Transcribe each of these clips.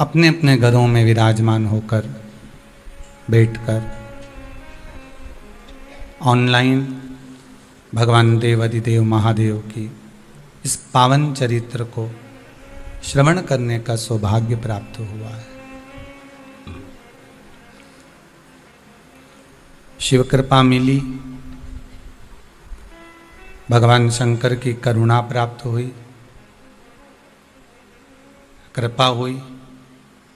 अपने अपने घरों में विराजमान होकर बैठकर ऑनलाइन भगवान देवाधिदेव महादेव की इस पावन चरित्र को श्रवण करने का सौभाग्य प्राप्त हुआ है। शिव कृपा मिली, भगवान शंकर की करुणा प्राप्त हुई, कृपा हुई,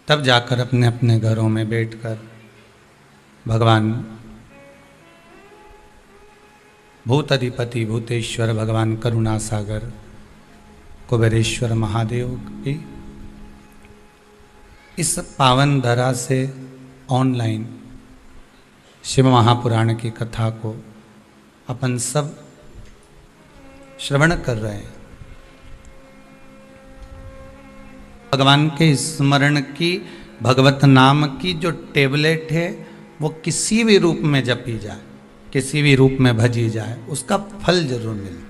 तब जाकर अपने अपने घरों में बैठकर भगवान भूत अधिपति भूतेश्वर भगवान करुणा सागर कुबेरेश्वर महादेव की इस पावन धरा से ऑनलाइन शिव महापुराण की कथा को अपन सब श्रवण कर रहे हैं। भगवान के स्मरण की, भगवत नाम की जो टेबलेट है वो किसी भी रूप में जपी जाए, किसी भी रूप में भजी जाए, उसका फल जरूर मिलता।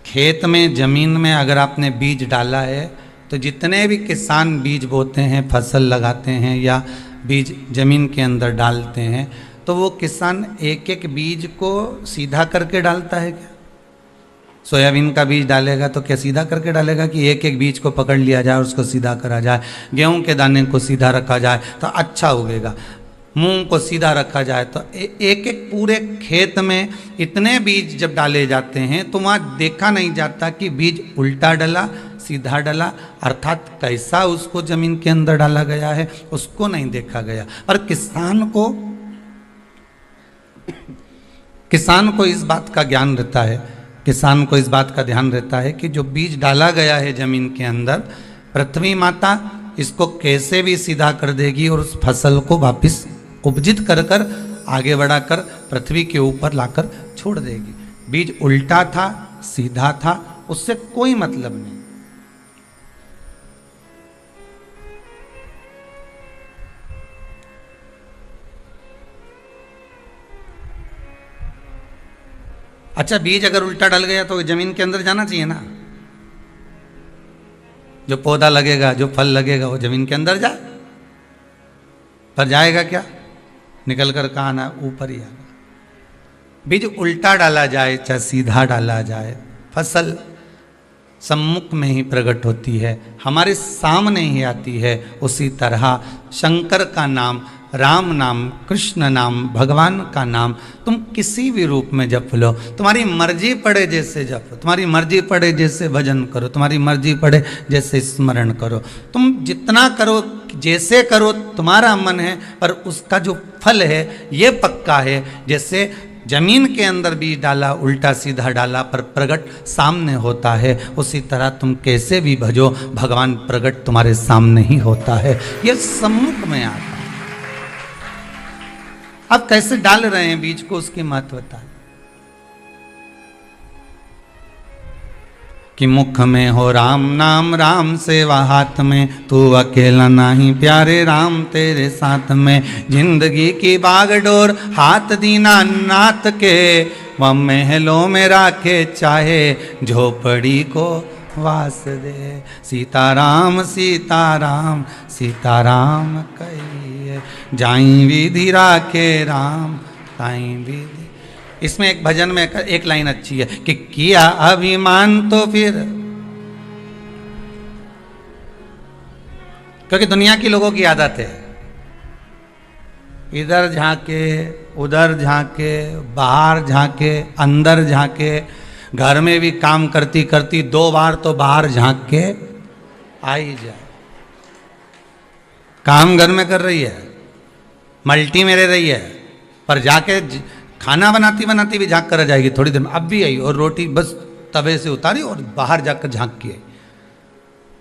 खेत में, जमीन में अगर आपने बीज डाला है तो जितने भी किसान बीज बोते हैं, फसल लगाते हैं या बीज जमीन के अंदर डालते हैं, तो वो किसान एक एक बीज को सीधा करके डालता है क्या? सोयाबीन का बीज डालेगा तो क्या सीधा करके डालेगा कि एक एक बीज को पकड़ लिया जाए और उसको सीधा करा जाए? गेहूं के दाने को सीधा रखा जाए तो अच्छा उगेगा, मूंग को सीधा रखा जाए तो एक एक पूरे खेत में इतने बीज जब डाले जाते हैं तो वहाँ देखा नहीं जाता कि बीज उल्टा डला सीधा डला, अर्थात कैसा उसको जमीन के अंदर डाला गया है उसको नहीं देखा गया। और किसान को इस बात का ज्ञान रहता है, किसान को इस बात का ध्यान रहता है कि जो बीज डाला गया है जमीन के अंदर, पृथ्वी माता इसको कैसे भी सीधा कर देगी और उस फसल को वापस उपजित कर कर आगे बढ़ाकर पृथ्वी के ऊपर लाकर छोड़ देगी। बीज उल्टा था सीधा था उससे कोई मतलब नहीं। अच्छा, बीज अगर उल्टा डल गया तो जमीन के अंदर जाना चाहिए ना। जो पौधा लगेगा, जो फल लगेगा वो जमीन के अंदर जाए, पर जाएगा क्या? निकल कर कहाँ आना, ऊपर ही आना। बीज उल्टा डाला जाए चाहे सीधा डाला जाए, फसल सम्मुख में ही प्रकट होती है, हमारे सामने ही आती है। उसी तरह शंकर का नाम, राम नाम, कृष्ण नाम, भगवान का नाम तुम किसी भी रूप में जप लो, तुम्हारी मर्जी पड़े जैसे जप, तुम्हारी मर्जी पड़े जैसे भजन करो, तुम्हारी मर्जी पड़े जैसे स्मरण करो, तुम जितना करो जैसे करो तुम्हारा मन है, पर उसका जो फल है ये पक्का है। जैसे जमीन के अंदर बीज डाला, उल्टा सीधा डाला, पर प्रगट सामने होता है, उसी तरह तुम कैसे भी भजो भगवान प्रगट तुम्हारे सामने ही होता है, ये सम्मुख में आता है। अब कैसे डाल रहे हैं बीज को, उसकी महत्वता है कि मुख में हो राम नाम, राम सेवा हाथ में, तू अकेला नहीं प्यारे राम तेरे साथ में। जिंदगी की बागडोर हाथ दीना नाथ के, वह महलों में राखे चाहे झोपड़ी को वास दे। सीताराम सीताराम सीताराम कहिए, जाई विधि राखे राम ताई विधि। इसमें एक भजन में एक लाइन अच्छी है कि किया अभिमान तो फिर, क्योंकि दुनिया की लोगों की आदत है इधर झांके उधर झांके, बाहर झांके अंदर झांके, घर में भी काम करती करती 2 बार तो बाहर झांक के आ ही जाए। काम घर में कर रही है, मल्टी में रह रही है, पर जाके खाना बनाती बनाती भी झांक कर जाएगी थोड़ी देर में। अब भी आई और रोटी बस तवे से उतारी और बाहर जाकर झांक की आई।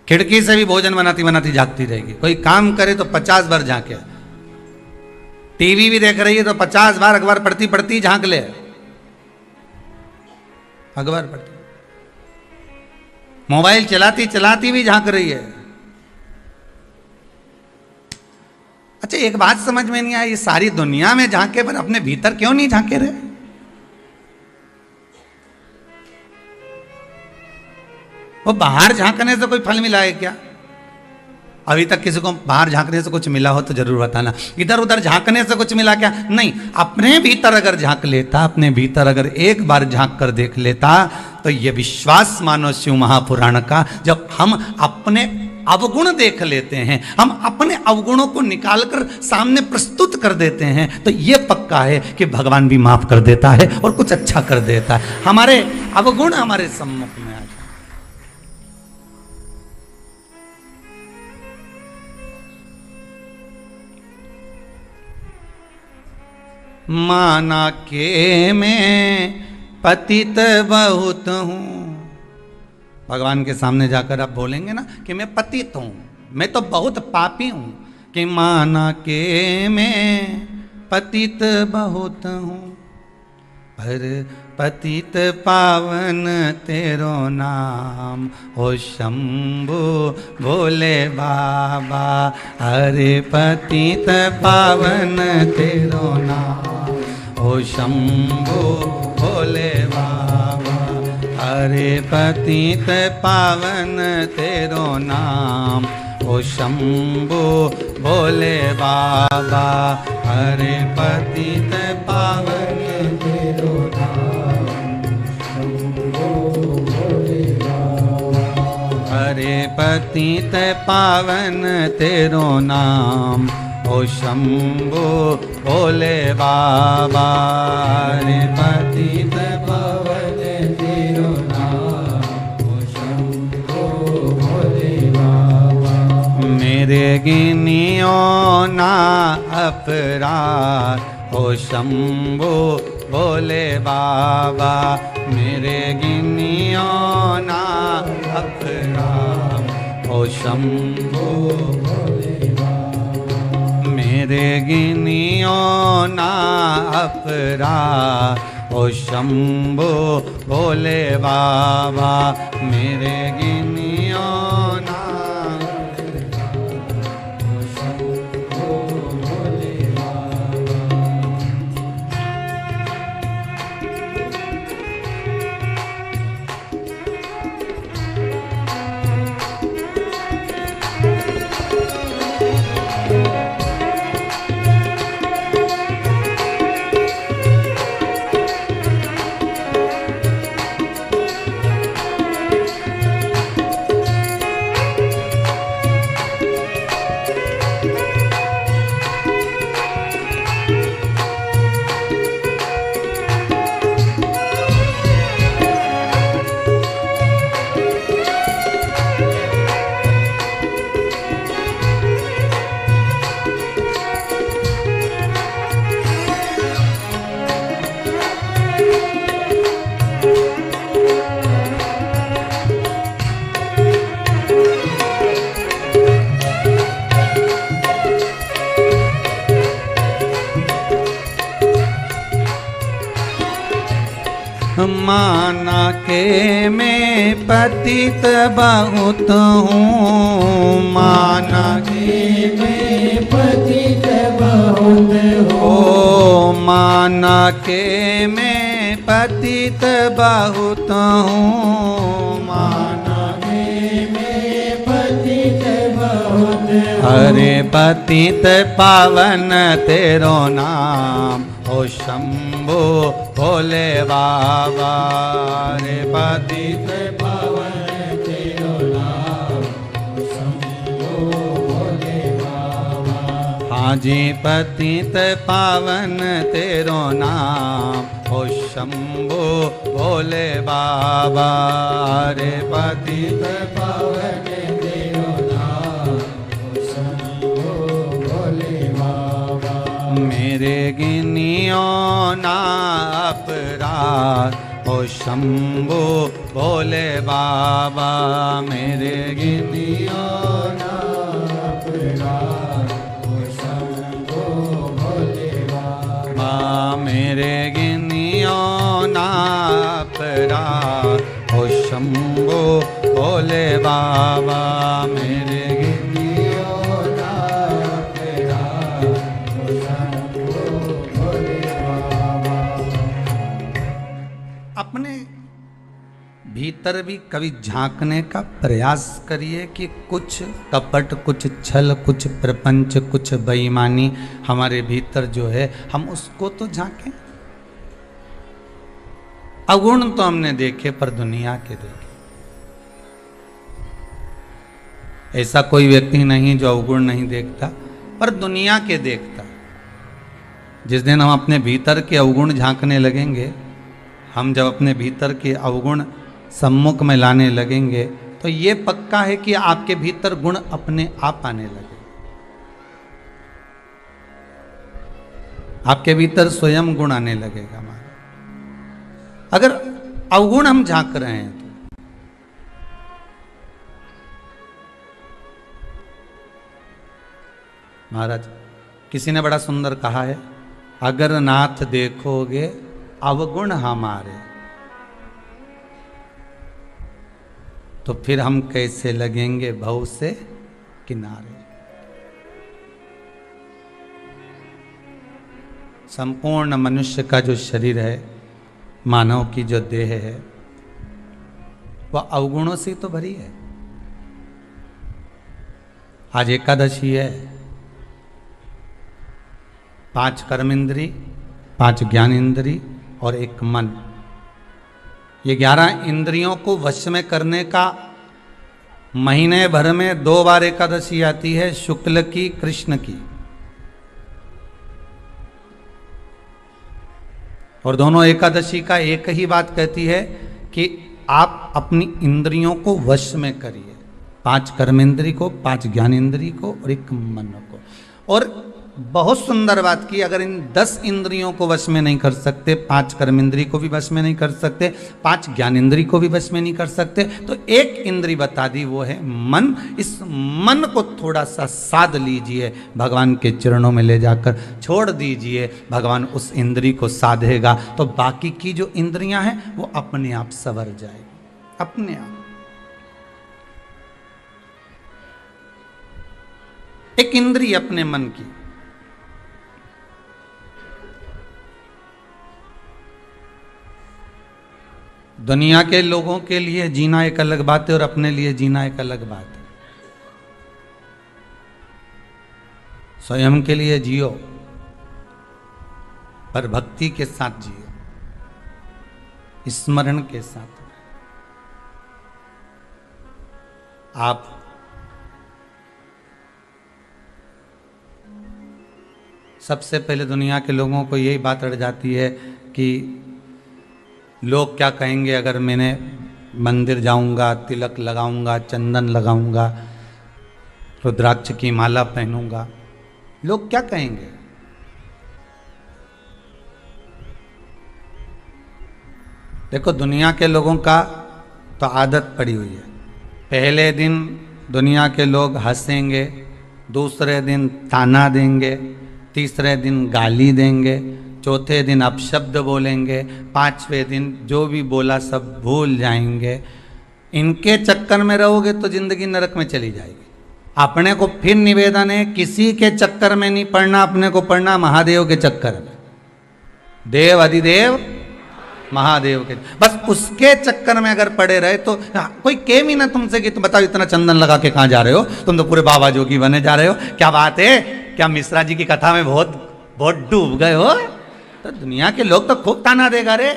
खिड़की से भी भोजन बनाती बनाती झांकती रहेगी। कोई काम करे तो 50 बार झांके, टीवी भी देख रही है तो 50 बार अखबार पढ़ती पढ़ती झांक ले, अखबार पढ़ती, मोबाइल चलाती चलाती भी झांक रही है। अच्छा, एक बात समझ में नहीं आई, ये सारी दुनिया में झांके पर अपने भीतर क्यों नहीं झांके रहे? वो बाहर झांकने से कोई फल मिला है क्या? अभी तक किसी को बाहर झांकने से कुछ मिला हो तो जरूर बताना, इधर उधर झांकने से कुछ मिला क्या? नहीं, अपने भीतर अगर झांक लेता, अपने भीतर अगर एक बार झांक कर देख लेता, तो ये विश्वास मानो शिव महापुराण का, जब हम अपने अवगुण देख लेते हैं, हम अपने अवगुणों को निकालकर सामने प्रस्तुत कर देते हैं, तो ये पक्का है कि भगवान भी माफ कर देता है और कुछ अच्छा कर देता है। हमारे अवगुण हमारे सम्मुख में आ जाए। माना के मैं पतित बहुत हूं, भगवान के सामने जाकर आप बोलेंगे ना कि मैं पतित हूं, मैं तो बहुत पापी हूं, कि माना के मैं पतित बहुत हूं, पर पतित पावन तेरो नाम हो शंभु भोले बाबा। अरे पतित पावन तेरो नाम हो शंभु भोले बाबा। अरे पतित पावन तेरो नाम हो शंभु भोले बाबा। अरे पतित पावन तेरो नाम शंभु भोले बाबा। अरे पतित पावन तेरो नाम हो शंभु भोले बाबा। अरे पतित पावन तेरो नाम हो शंभु भोले बाबा। मेरे गिनियो ना अपराध हो शंभु भोले बाबा। मेरे गिनियो ना अपराध हो शंभु भोले बाबा। मेरे गिनियो ना अपराध हो शंभु भोले बाबा। मेरे गिनियो ना हो शंभु भोले बाबा। माना के मैं पतित बहुत हूँ। माना के मैं पतित बहुत हूँ। माना के मैं पतित बहुत हूँ। माना के मैं पतित बहुत हूँ। अरे पतित पावन तेरो नाम हो शंभु भोले बाबा। रे पतित पावन तेरो नाम हो शंभु भोले बाबा। हाँ जी पतित पावन तेरो नाम हो शंभु भोले बाबा। रे पतित पावन तेरो नाम हो शंभु भोले बाबा। मेरे गिनियो ना अपराध हो शंभु भोले बाबा। मेरे गिनियो ना अपराध हो शंभु भोले बाबा। मेरे गिनियो ना अपराध हो शंभु भोले बाबा। मेरे गिनियो ना अपराध हो शंभु भोले बाबा। अपने भीतर भीतर भी कभी झांकने का प्रयास करिए कि कुछ कपट, कुछ छल, कुछ प्रपंच, कुछ बेईमानी हमारे भीतर जो है, हम उसको तो झांकें। अवगुण तो हमने देखे, पर दुनिया के देखे। ऐसा कोई व्यक्ति नहीं जो अवगुण नहीं देखता, पर दुनिया के देखता। जिस दिन हम अपने भीतर के अवगुण झांकने लगेंगे, हम जब अपने भीतर के अवगुण सम्मुख में लाने लगेंगे, तो ये पक्का है कि आपके भीतर गुण अपने आप आने लगे। आपके भीतर स्वयं गुण आने लगेगा। हमारा अगर अवगुण हम झांक रहे हैं तो महाराज, किसी ने बड़ा सुंदर कहा है, अगर नाथ देखोगे अवगुण हमारे, तो फिर हम कैसे लगेंगे भव से किनारे। संपूर्ण मनुष्य का जो शरीर है, मानव की जो देह है, वह अवगुणों से तो भरी है। आज एकादशी है। 5 कर्म इंद्री, 5 ज्ञान इंद्री और 1 मन, ये 11 इंद्रियों को वश में करने का महीने भर में 2 बार एकादशी आती है, शुक्ल की, कृष्ण की। और दोनों एकादशी का एक ही बात कहती है कि आप अपनी इंद्रियों को वश में करिए। 5 कर्म इंद्री को, 5 ज्ञान इंद्री को और 1 मन को। और बहुत सुंदर बात की, अगर इन 10 इंद्रियों को वश में नहीं कर सकते, 5 कर्म इंद्री को भी वश में नहीं कर सकते, 5 ज्ञान इंद्री को भी वश में नहीं कर सकते, तो 1 इंद्री बता दी, वो है मन। इस मन को थोड़ा सा साध लीजिए, भगवान के चरणों में ले जाकर छोड़ दीजिए, भगवान उस इंद्री को साधेगा, तो बाकी की जो इंद्रियां हैं वो अपने आप संवर जाएगी, अपने आप। एक इंद्री अपने मन की, दुनिया के लोगों के लिए जीना एक अलग बात है और अपने लिए जीना एक अलग बात है। स्वयं के लिए जियो, पर भक्ति के साथ जियो, स्मरण के साथ। आप सबसे पहले दुनिया के लोगों को यही बात अड़ जाती है कि लोग क्या कहेंगे अगर मैंने मंदिर जाऊंगा, तिलक लगाऊंगा, चंदन लगाऊंगा, रुद्राक्ष की माला पहनूंगा, लोग क्या कहेंगे। देखो, दुनिया के लोगों का तो आदत पड़ी हुई है। पहले दिन दुनिया के लोग हंसेंगे, दूसरे दिन ताना देंगे, तीसरे दिन गाली देंगे, चौथे दिन अपशब्द बोलेंगे, 5वें दिन जो भी बोला सब भूल जाएंगे। इनके चक्कर में रहोगे तो जिंदगी नरक में चली जाएगी। अपने को फिर निवेदन है, किसी के चक्कर में नहीं पड़ना, अपने को पड़ना महादेव के चक्कर में। देव अधिदेव महादेव के, बस उसके चक्कर में अगर पड़े रहे तो कोई कह भी ना तुमसे कि तुम बताओ इतना चंदन लगा के कहाँ जा रहे हो, तुम तो पूरे बाबा जोगी बने जा रहे हो, क्या बात है, क्या मिश्रा जी की कथा में बहुत डूब गए हो। तो दुनिया के लोग तो खूब ताना देगा रे।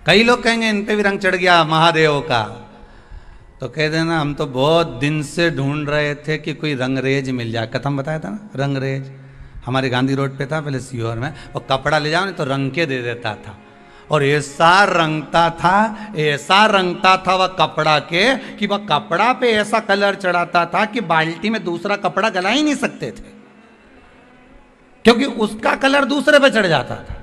कई लोग कहेंगे इन पे भी रंग चढ़ गया महादेव का, तो कह देना हम तो बहुत दिन से ढूंढ रहे थे कि कोई रंगरेज मिल जाए। कथा में बताया था ना, रंगरेज हमारे गांधी रोड पे था पहले सीहोर में, और कपड़ा ले जाओ नहीं तो रंग के दे देता था, और ऐसा रंगता था वह कपड़ा के कि वह कपड़ा पे ऐसा कलर चढ़ाता था कि बाल्टी में दूसरा कपड़ा गला ही नहीं सकते थे, क्योंकि उसका कलर दूसरे पे चढ़ जाता था।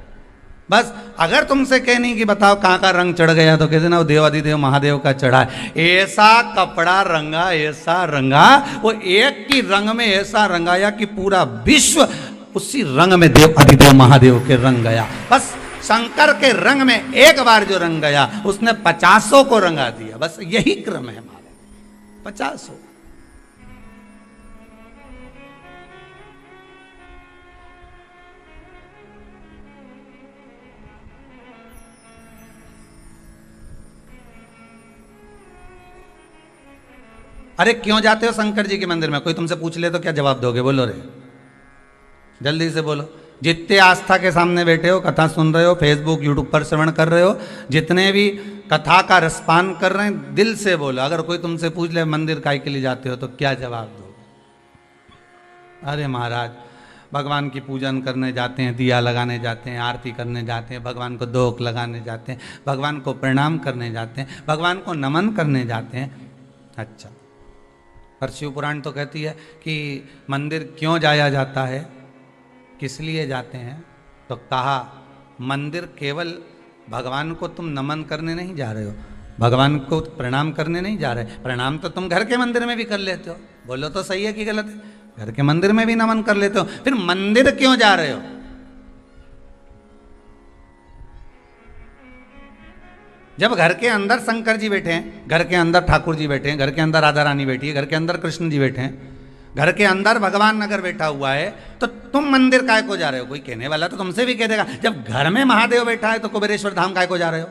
बस अगर तुमसे कहनी कि बताओ कहाँ का रंग चढ़ गया, तो कहते ना वो देवाधिदेव महादेव का चढ़ा है। ऐसा कपड़ा रंगा, ऐसा रंगा, वो एक की रंग में ऐसा रंगाया कि पूरा विश्व उसी रंग में देव अधिदेव महादेव के रंग गया। बस शंकर के रंग में एक बार जो रंग गया उसने 50 को रंगा दिया। बस यही क्रम है हमारा, 50। अरे क्यों जाते हो शंकर जी के मंदिर में? कोई तुमसे पूछ ले तो क्या जवाब दोगे? बोलो रे, जल्दी से बोलो। जितने आस्था के सामने बैठे हो, कथा सुन रहे हो, फेसबुक यूट्यूब पर श्रवण कर रहे हो, जितने भी कथा का रसपान कर रहे हैं, दिल से बोलो। अगर कोई तुमसे पूछ ले मंदिर काहे के लिए जाते हो, तो क्या जवाब दोगे? अरे महाराज, भगवान की पूजन करने जाते हैं, दिया लगाने जाते हैं, आरती करने जाते हैं, भगवान को दोक लगाने जाते हैं, भगवान को प्रणाम करने जाते हैं, भगवान को नमन करने जाते हैं। अच्छा, पर शिव पुराण तो कहती है कि मंदिर क्यों जाया जाता है, किस लिए जाते हैं? तो कहा मंदिर केवल भगवान को तुम नमन करने नहीं जा रहे हो, भगवान को प्रणाम करने नहीं जा रहे। प्रणाम तो तुम घर के मंदिर में भी कर लेते हो। बोलो तो सही है कि गलत है? घर के मंदिर में भी नमन कर लेते हो, फिर मंदिर क्यों जा रहे हो? जब घर के अंदर शंकर जी बैठे हैं, घर के अंदर ठाकुर जी बैठे हैं, घर के अंदर राधा रानी बैठी है, घर के अंदर कृष्ण जी बैठे हैं, घर के अंदर भगवान अगर बैठा हुआ है, तो तुम मंदिर काय को जा रहे हो? कोई कहने वाला तो तुमसे भी कह देगा, जब घर में महादेव बैठा है तो कुबेरेश्वर धाम काय को जा रहे हो?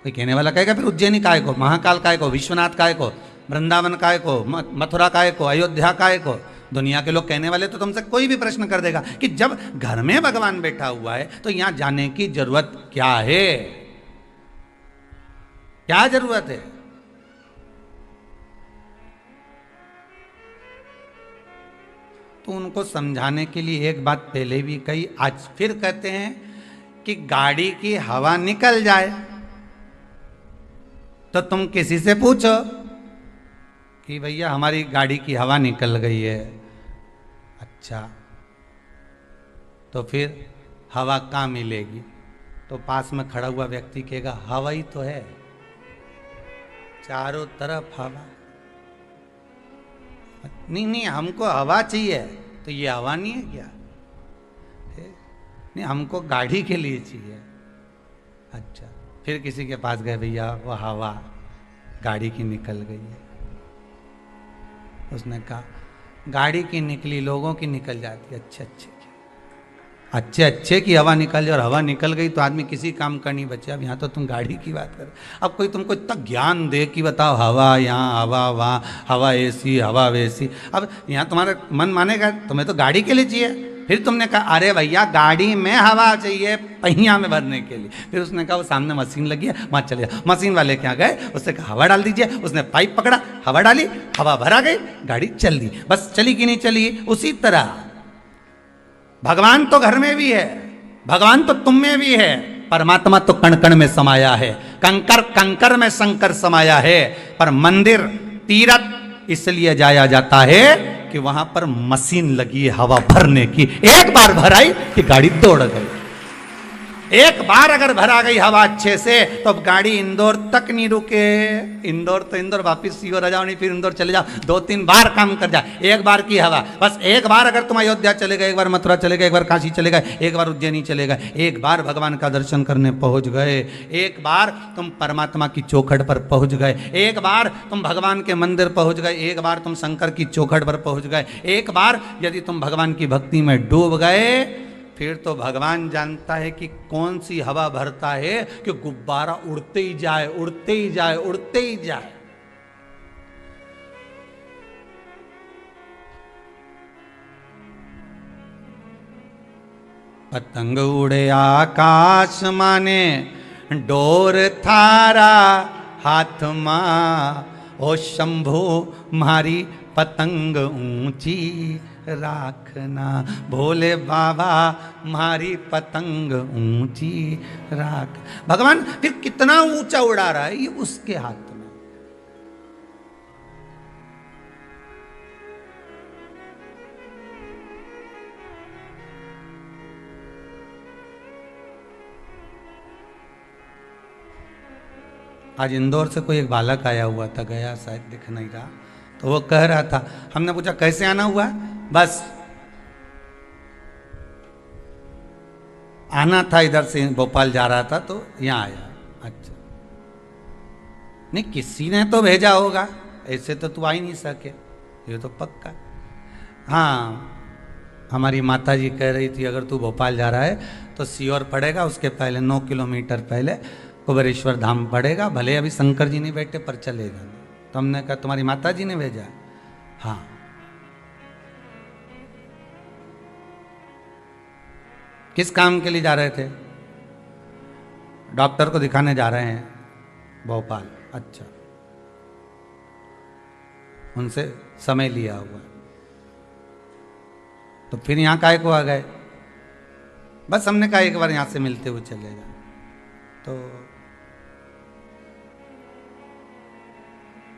कोई कहने वाला कहेगा फिर उज्जैनी काय को, महाकाल काय को, विश्वनाथ काय को, वृंदावन काय को, मथुरा काय को, अयोध्या काय को? दुनिया के लोग कहने वाले तो तुमसे कोई भी प्रश्न कर देगा कि जब घर में भगवान बैठा हुआ है तो यहां जाने की जरूरत क्या है? क्या जरूरत है? तो उनको समझाने के लिए एक बात पहले भी कही, आज फिर कहते हैं कि गाड़ी की हवा निकल जाए तो तुम किसी से पूछो कि भैया हमारी गाड़ी की हवा निकल गई है। अच्छा, तो फिर हवा कहाँ मिलेगी? तो पास में खड़ा हुआ व्यक्ति कहेगा हवा ही तो है, चारों तरफ हवा। नहीं नहीं, हमको हवा चाहिए। तो ये हवा नहीं है क्या? नहीं, हमको गाड़ी के लिए चाहिए। अच्छा, फिर किसी के पास गए, भैया वो हवा गाड़ी की निकल गई है। उसने कहा गाड़ी की निकली, लोगों की निकल जाती है। अच्छे अच्छे की हवा निकल जाए, और हवा निकल गई तो आदमी किसी काम का नहीं बचे। अब यहाँ तो तुम गाड़ी की बात कर। अब कोई तुमको इतना ज्ञान दे कि बताओ हवा यहाँ, हवा वहाँ, हवा ऐसी, हवा वैसी। अब यहाँ तुम्हारा मन मानेगा? तुम्हें तो गाड़ी के लिए चाहिए। फिर तुमने कहा अरे भैया गाड़ी में हवा चाहिए पहिया में भरने के लिए। फिर उसने कहा वो सामने मशीन लगी है, वहाँ चले जाओ। मशीन वाले क्या गए, उससे कहा हवा डाल दीजिए। उसने पाइप पकड़ा, हवा डाली, हवा भरा गई, गाड़ी चल दी। बस चली कि नहीं चली? उसी तरह भगवान तो घर में भी है, भगवान तो तुम में भी है, परमात्मा तो कण कण में समाया है, कंकर कंकर में शंकर समाया है। पर मंदिर तीर्थ इसलिए जाया जाता है कि वहां पर मशीन लगी है हवा भरने की। एक बार भराई कि गाड़ी दौड़ गई। एक बार अगर भरा गई हवा अच्छे से तो अब गाड़ी इंदौर तक नहीं रुके। इंदौर तो इंदौर, वापिस सीहोर आ जाओ, नहीं फिर इंदौर चले जाओ, 2-3 बार काम कर जाए। एक बार की हवा, बस एक बार अगर तुम अयोध्या चले गए, एक बार मथुरा चले गए, एक बार काशी चले गए, एक बार उज्जैनी चले गए, एक बार भगवान का दर्शन करने पहुंच गए, एक बार तुम परमात्मा की चौखट पर पहुंच गए, एक बार तुम भगवान के मंदिर पहुंच गए, एक बार तुम शंकर की चौखट पर पहुंच गए, एक बार यदि तुम भगवान की भक्ति में डूब गए, फिर तो भगवान जानता है कि कौन सी हवा भरता है कि गुब्बारा उड़ते ही जाए, उड़ते ही जाए, उड़ते ही जाए। पतंग उड़े आकाश माने डोर थारा हाथ मां, ओ शंभो मारी पतंग ऊंची राखना, भोले बाबा मारी पतंग ऊंची राख। भगवान फिर कितना ऊंचा उड़ा रहा है, ये उसके हाथ में। आज इंदौर से कोई एक बालक आया हुआ था, गया शायद, दिख नहीं रहा, तो वो कह रहा था, हमने पूछा कैसे आना हुआ? बस आना था, इधर से भोपाल जा रहा था तो यहाँ आया। अच्छा, नहीं किसी ने तो भेजा होगा, ऐसे तो तू आ ही नहीं सके, ये तो पक्का। हाँ, हमारी माता जी कह रही थी अगर तू भोपाल जा रहा है तो सीहोर पड़ेगा, उसके पहले 9 किलोमीटर पहले कुबेरेश्वर धाम पड़ेगा। भले अभी शंकर जी नहीं बैठे पर चलेगा। तो हमने कहा तुम्हारी माता जी ने भेजा? हाँ। किस काम के लिए जा रहे थे? डॉक्टर को दिखाने जा रहे हैं भोपाल। अच्छा, उनसे समय लिया हुआ। तो फिर यहाँ काहे को आ गए? बस हमने कहा एक बार यहाँ से मिलते हुए चले जाए। तो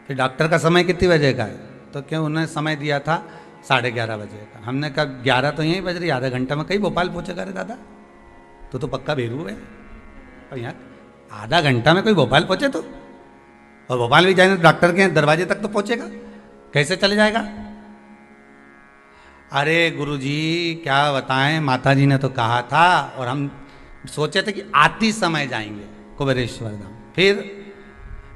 फिर डॉक्टर का समय कितनी बजे का है? तो क्यों उन्होंने समय दिया था 11:30 बजे का। हमने कहा 11 तो यहीं बज रही, आधा घंटा में कहीं भोपाल पहुंचेगा रे दादा? तो पक्का बेरू है। और यहाँ आधा घंटा में कोई भोपाल पहुंचे तो? और भोपाल भी जाए तो डॉक्टर के दरवाजे तक तो पहुंचेगा, कैसे चले जाएगा? अरे गुरुजी क्या बताएं, माता जी ने तो कहा था और हम सोचे थे कि आती समय जाएंगे कुबेरेश्वर धाम।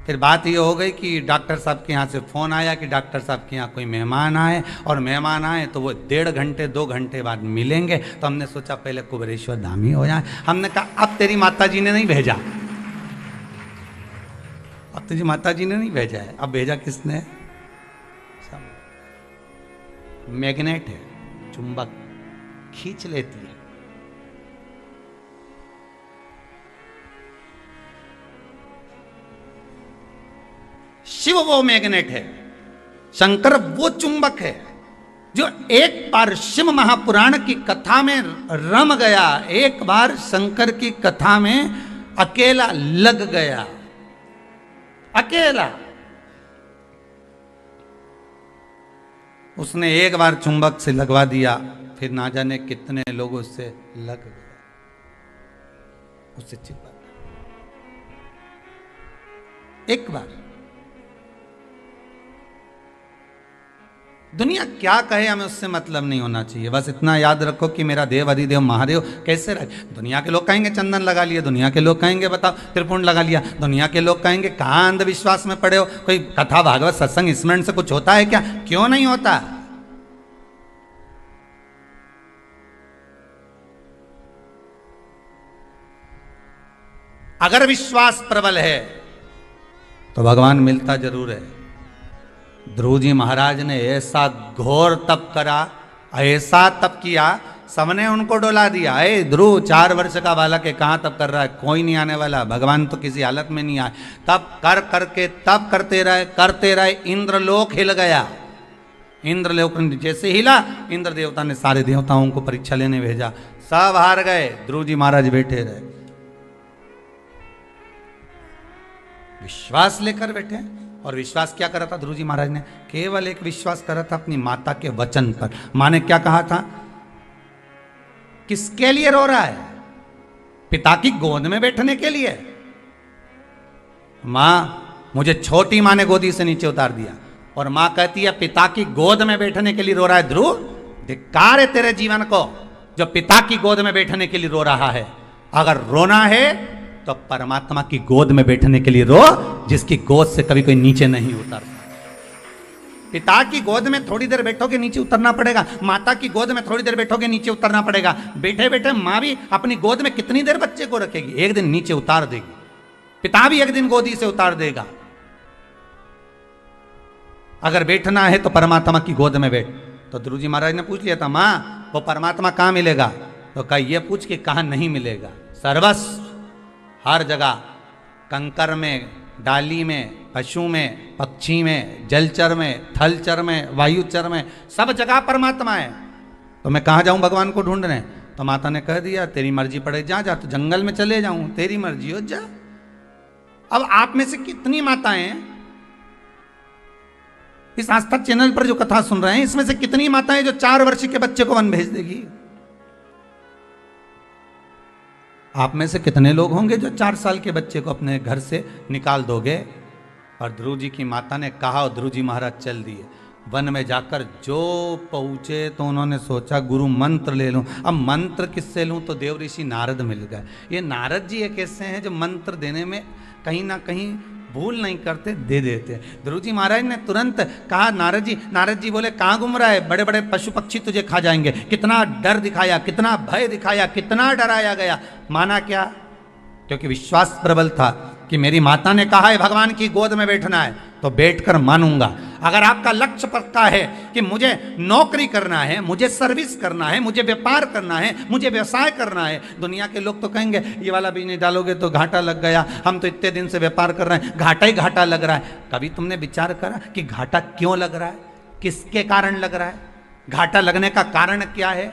फिर बात ये हो गई कि डॉक्टर साहब के यहाँ से फ़ोन आया कि डॉक्टर साहब के यहाँ कोई मेहमान आए, और मेहमान आए तो वो 1.5 घंटे 2 घंटे बाद मिलेंगे। तो हमने सोचा पहले कुबेरेश्वर धाम ही हो जाए। हमने कहा अब तेरी माता जी ने नहीं भेजा, अब तुझी माता जी ने नहीं भेजा है, अब भेजा किसने? मैग्नेट है, चुंबक खींच लेती है। शिव वो मैग्नेट है, शंकर वो चुंबक है जो एक बार शिव महापुराण की कथा में रम गया, एक बार शंकर की कथा में अकेला लग गया, अकेला। उसने एक बार चुंबक से लगवा दिया, फिर ना जाने कितने लोग उससे लग गए, उससे चिपक एक बार। दुनिया क्या कहे हमें उससे मतलब नहीं होना चाहिए। बस इतना याद रखो कि मेरा देव अधिदेव महादेव कैसे रहे। दुनिया के लोग कहेंगे चंदन लगा लिया, दुनिया के लोग कहेंगे बताओ त्रिपुंड लगा लिया, दुनिया के लोग कहेंगे कहाँ अंधविश्वास में पड़े हो, कोई कथा भागवत सत्संग स्मरण से कुछ होता है क्या? क्यों नहीं होता? अगर विश्वास प्रबल है तो भगवान मिलता जरूर है। ध्रुव जी महाराज ने ऐसा घोर तप करा, ऐसा तप किया, सबने उनको डोला दिया। अरे ध्रुव 4 वर्ष का बालक है, कहाँ तप कर रहा है? कोई नहीं आने वाला, भगवान तो किसी हालत में नहीं आए। तप कर करके तप करते रहे, इंद्रलोक हिल गया। इंद्रलोक जैसे हिला, इंद्र देवता ने सारे देवताओं को परीक्षा लेने भेजा, सब हार गए, ध्रुव जी महाराज बैठे रहे। विश्वास लेकर बैठे। और विश्वास क्या करा था ध्रुव जी महाराज ने? केवल एक विश्वास करा था अपनी माता के वचन पर। मां ने क्या कहा था? किसके लिए रो रहा है? पिता की गोद में बैठने के लिए। मां, मुझे छोटी मां ने गोदी से नीचे उतार दिया, और मां कहती है पिता की गोद में बैठने के लिए रो रहा है। ध्रुव, धिक्कार है तेरे जीवन को जो पिता की गोद में बैठने के लिए रो रहा है। अगर रोना है तो परमात्मा की गोद में बैठने के लिए रो, जिसकी गोद से कभी कोई नीचे नहीं उतरता। पिता की गोद में थोड़ी देर बैठोगे नीचे उतरना पड़ेगा, माता की गोद में थोड़ी देर बैठोगे नीचे उतरना पड़ेगा। बैठे बैठे माँ भी अपनी गोद में कितनी देर बच्चे को रखेगी? एक दिन नीचे उतार देगी। पिता भी एक दिन गोदी से उतार देगा। अगर बैठना है तो परमात्मा की गोद में बैठ। तो ध्रुव जी महाराज ने पूछ लिया था, माँ वो परमात्मा कहाँ मिलेगा? तो कहा ये पूछ के कहाँ नहीं मिलेगा? सर्वस्व, हर जगह, कंकर में, डाली में, पशु में, पक्षी में, जलचर में, थलचर में, वायुचर में, सब जगह परमात्मा है। तो मैं कहाँ जाऊं भगवान को ढूंढने? तो माता ने कह दिया तेरी मर्जी पड़े, जा जा। तो जंगल में चले जाऊं, तेरी मर्जी हो, जा। अब आप में से कितनी माताएं हैं इस आस्था चैनल पर जो कथा सुन रहे हैं, इसमें से कितनी माताएं जो 4 वर्ष के बच्चे को वन भेज देगी? आप में से कितने लोग होंगे जो 4 साल के बच्चे को अपने घर से निकाल दोगे? और ध्रुव जी की माता ने कहा और ध्रुव जी महाराज चल दिए। वन में जाकर जो पहुँचे तो उन्होंने सोचा गुरु मंत्र ले लूँ। अब मंत्र किससे लूँ? तो देव ऋषि नारद मिल गए। ये नारद जी एक ऐसे हैं जो मंत्र देने में कहीं ना कहीं भूल नहीं करते, दे देते। ध्रुव जी महाराज ने तुरंत कहा नारद जी बोले कहाँ घूम रहा है? बड़े बड़े पशु पक्षी तुझे खा जाएंगे। कितना डर दिखाया, कितना भय दिखाया, कितना डराया गया। माना क्या? क्योंकि विश्वास प्रबल था। कि मेरी माता ने कहा है भगवान की गोद में बैठना है तो बैठकर मानूंगा। अगर आपका लक्ष्य पक्का है कि मुझे नौकरी करना है, मुझे सर्विस करना है, मुझे व्यापार करना है, मुझे व्यवसाय करना है, दुनिया के लोग तो कहेंगे ये वाला बिजनेस डालोगे तो घाटा लग गया, हम तो इतने दिन से व्यापार कर रहे हैं, घाटा ही घाटा लग रहा है। कभी तुमने विचार करा कि घाटा क्यों लग रहा है, किसके कारण लग रहा है, घाटा लगने का कारण क्या है?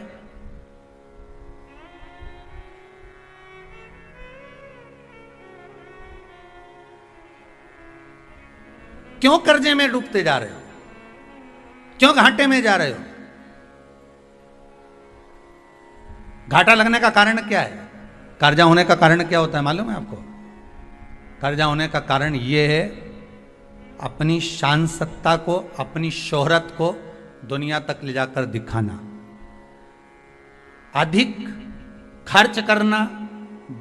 क्यों कर्जे में डूबते जा रहे हो, क्यों घाटे में जा रहे हो? घाटा लगने का कारण क्या है? कर्जा होने का कारण क्या होता है मालूम है आपको? कर्जा होने का कारण यह है अपनी शान सत्ता को, अपनी शोहरत को दुनिया तक ले जाकर दिखाना, अधिक खर्च करना,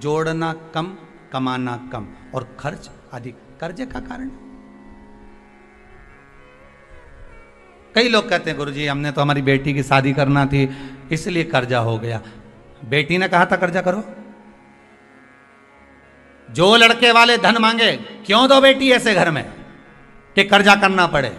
जोड़ना कम, कमाना कम और खर्च अधिक, कर्जे का कारण। कई लोग कहते हैं गुरुजी हमने तो हमारी बेटी की शादी करना थी इसलिए कर्जा हो गया। बेटी ने कहा था कर्जा करो? जो लड़के वाले धन मांगे क्यों दो बेटी ऐसे घर में कि कर्जा करना पड़े?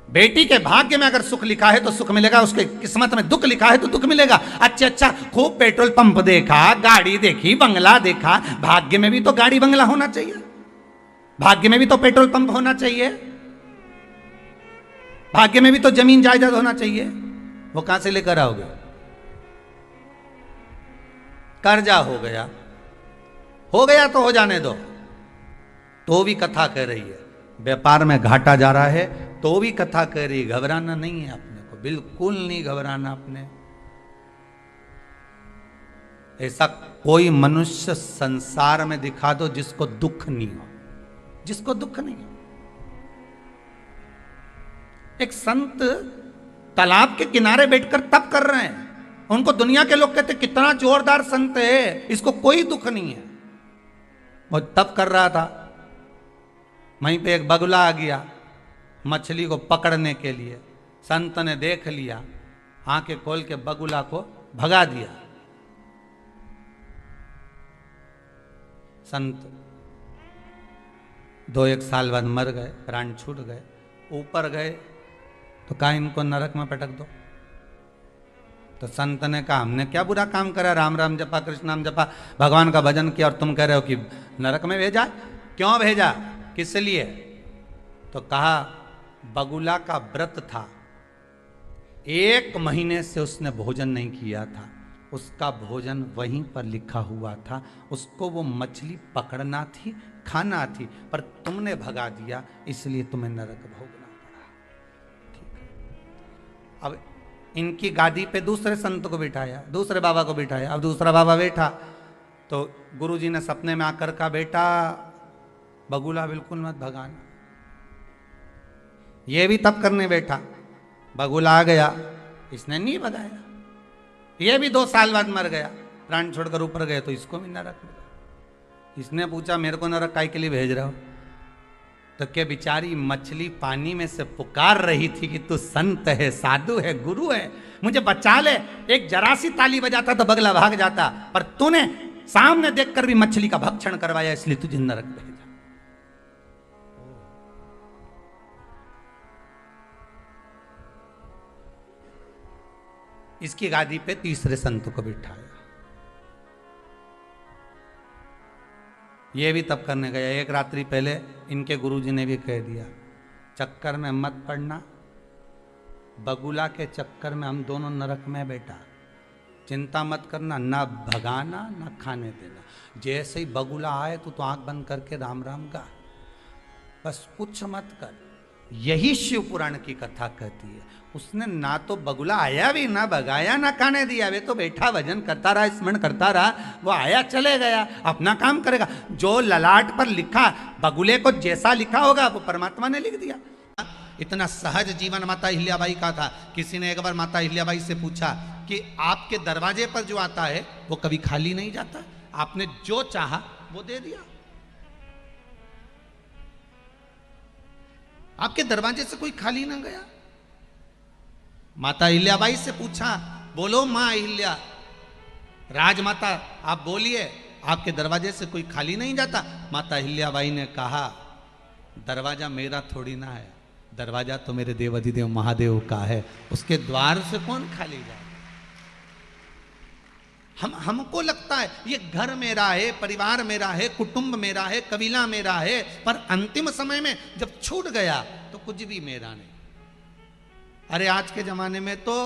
बेटी के भाग्य में अगर सुख लिखा है तो सुख मिलेगा, उसके किस्मत में दुख लिखा है तो दुख मिलेगा। अच्छा खूब पेट्रोल पंप देखा, गाड़ी देखी, बंगला देखा, भाग्य में भी तो गाड़ी बंगला होना चाहिए, भाग्य में भी तो पेट्रोल पंप होना चाहिए, भाग्य में भी तो जमीन जायदाद होना चाहिए। वो कहां से लेकर आओगे? कर्जा हो गया तो हो जाने दो, तो भी कथा कह रही है। व्यापार में घाटा जा रहा है तो भी कथा कह रही है, घबराना नहीं है अपने को, बिल्कुल नहीं घबराना अपने। ऐसा कोई मनुष्य संसार में दिखा दो जिसको दुख नहीं हो, जिसको दुख नहीं हो। एक संत तालाब के किनारे बैठकर तप कर रहे हैं, उनको दुनिया के लोग कहते कितना जोरदार संत है, इसको कोई दुख नहीं है। वो तप कर रहा था, वहीं पे एक बगुला आ गया मछली को पकड़ने के लिए। संत ने देख लिया, आंखें खोल के बगुला को भगा दिया। संत 2-1 साल बाद मर गए, प्राण छूट गए। ऊपर गए तो कहा इनको नरक में पटक दो। तो संत ने कहा हमने क्या बुरा काम करा, राम राम जपा, कृष्ण नाम जपा, भगवान का भजन किया, और तुम कह रहे हो कि नरक में भेजा? क्यों भेजा, किस लिए? तो कहा बगुला का व्रत था, 1 महीने से उसने भोजन नहीं किया था, उसका भोजन वहीं पर लिखा हुआ था, उसको वो मछली पकड़ना थी, खाना थी, पर तुमने भगा दिया इसलिए तुम्हें नरक भोगना पड़ा। ठीक है। अब इनकी गादी पे दूसरे संत को बिठाया, दूसरे बाबा को बिठाया। अब दूसरा बाबा बैठा तो गुरुजी ने सपने में आकर कहा बेटा बगुला बिल्कुल मत भगाना। ये भी तप करने बैठा, बगुला आ गया, इसने नहीं भगाया। ये भी 2 साल बाद मर गया, प्राण छोड़कर ऊपर गए तो इसको भी नरक मिला। इसने पूछा मेरे को नरक काय के लिए भेज रहे हो? तो क्या बेचारी मछली पानी में से पुकार रही थी कि तू संत है, साधु है, गुरु है, मुझे बचा ले। एक जरा सी ताली बजाता तो बगला भाग जाता, पर तूने सामने देखकर भी मछली का भक्षण करवाया, इसलिए तुझे नरक भेजा। इसकी गादी पे तीसरे संत को बिठाया। ये भी तप करने गया। एक रात्रि पहले इनके गुरुजी ने भी कह दिया चक्कर में मत पड़ना, बगुला के चक्कर में हम दोनों नरक में बेटा, चिंता मत करना, ना भगाना ना खाने देना। जैसे ही बगुला आए तो आंख बंद करके राम राम गा, बस कुछ मत कर। यही शिव पुराण की कथा कहती है। उसने ना तो बगुला आया भी, ना भगाया, ना खाने दिया, वे तो बैठा भजन करता रहा, स्मरण करता रहा। वो आया चले गया, अपना काम करेगा। जो ललाट पर लिखा, बगुले को जैसा लिखा होगा वो परमात्मा ने लिख दिया। इतना सहज जीवन माता अहिल्याबाई का था। किसी ने एक बार माता अहिल्याबाई से पूछा कि आपके दरवाजे पर जो आता है वो कभी खाली नहीं जाता, आपने जो चाहा वो दे दिया, आपके दरवाजे से कोई खाली ना गया। माता अहिल्याबाई से पूछा बोलो मां अहिल्या राजमाता आप बोलिए, आपके दरवाजे से कोई खाली नहीं जाता। माता अहिल्याबाई ने कहा, दरवाजा मेरा थोड़ी ना है, दरवाजा तो मेरे देवाधिदेव महादेव का है, उसके द्वार से कौन खाली जाए। हमको लगता है ये घर मेरा है, परिवार मेरा है, कुटुंब मेरा है, कबीला मेरा है, पर अंतिम समय में जब छूट गया तो कुछ भी मेरा नहीं। अरे आज के जमाने में तो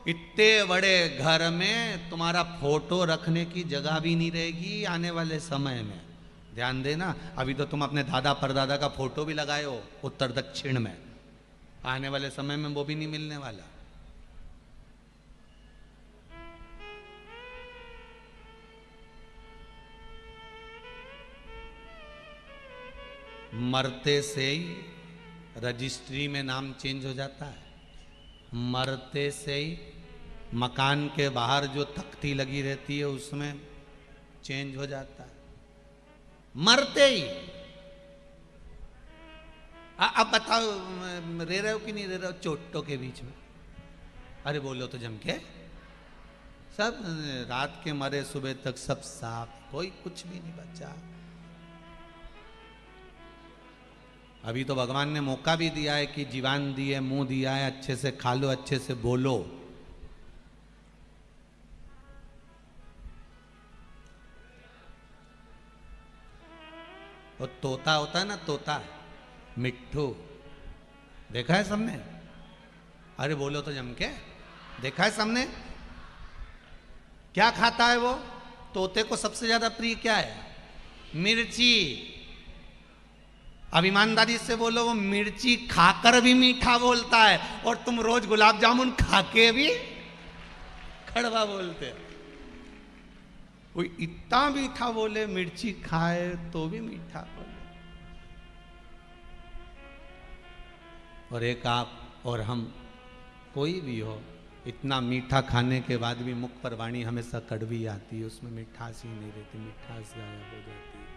इतने बड़े घर में तुम्हारा फोटो रखने की जगह भी नहीं रहेगी आने वाले समय में। ध्यान देना, अभी तो तुम अपने दादा परदादा का फोटो भी लगाए हो उत्तर दक्षिण में, आने वाले समय में वो भी नहीं मिलने वाला। मरते से ही रजिस्ट्री में नाम चेंज हो जाता है, मरते से ही मकान के बाहर जो तख्ती लगी रहती है उसमें चेंज हो जाता है, मरते ही। अब बताओ रह रहे हो कि नहीं रह रहे हो चोटों के बीच में? अरे बोलो तो जम के, सब रात के मरे सुबह तक सब साफ, कोई कुछ भी नहीं बचा। अभी तो भगवान ने मौका भी दिया है कि जीवान दी है, मुंह दिया है, अच्छे से खा लो, अच्छे से बोलो। और तोता होता है ना, तोता मिट्ठू, देखा है सबने? अरे बोलो तो जम के, देखा है सबने? क्या खाता है वो? तोते को सबसे ज्यादा प्रिय क्या है? मिर्ची। अब ईमानदारी से बोलो, वो मिर्ची खाकर भी मीठा बोलता है और तुम रोज गुलाब जामुन खाके भी कड़वा बोलते हो। कोई इतना मीठा बोले, मिर्ची खाए तो भी मीठा बोले। और एक आप और हम, कोई भी हो, इतना मीठा खाने के बाद भी मुख पर वाणी हमेशा कड़वी आती है, उसमें मिठास ही नहीं रहती, मिठास गायब हो जाती है।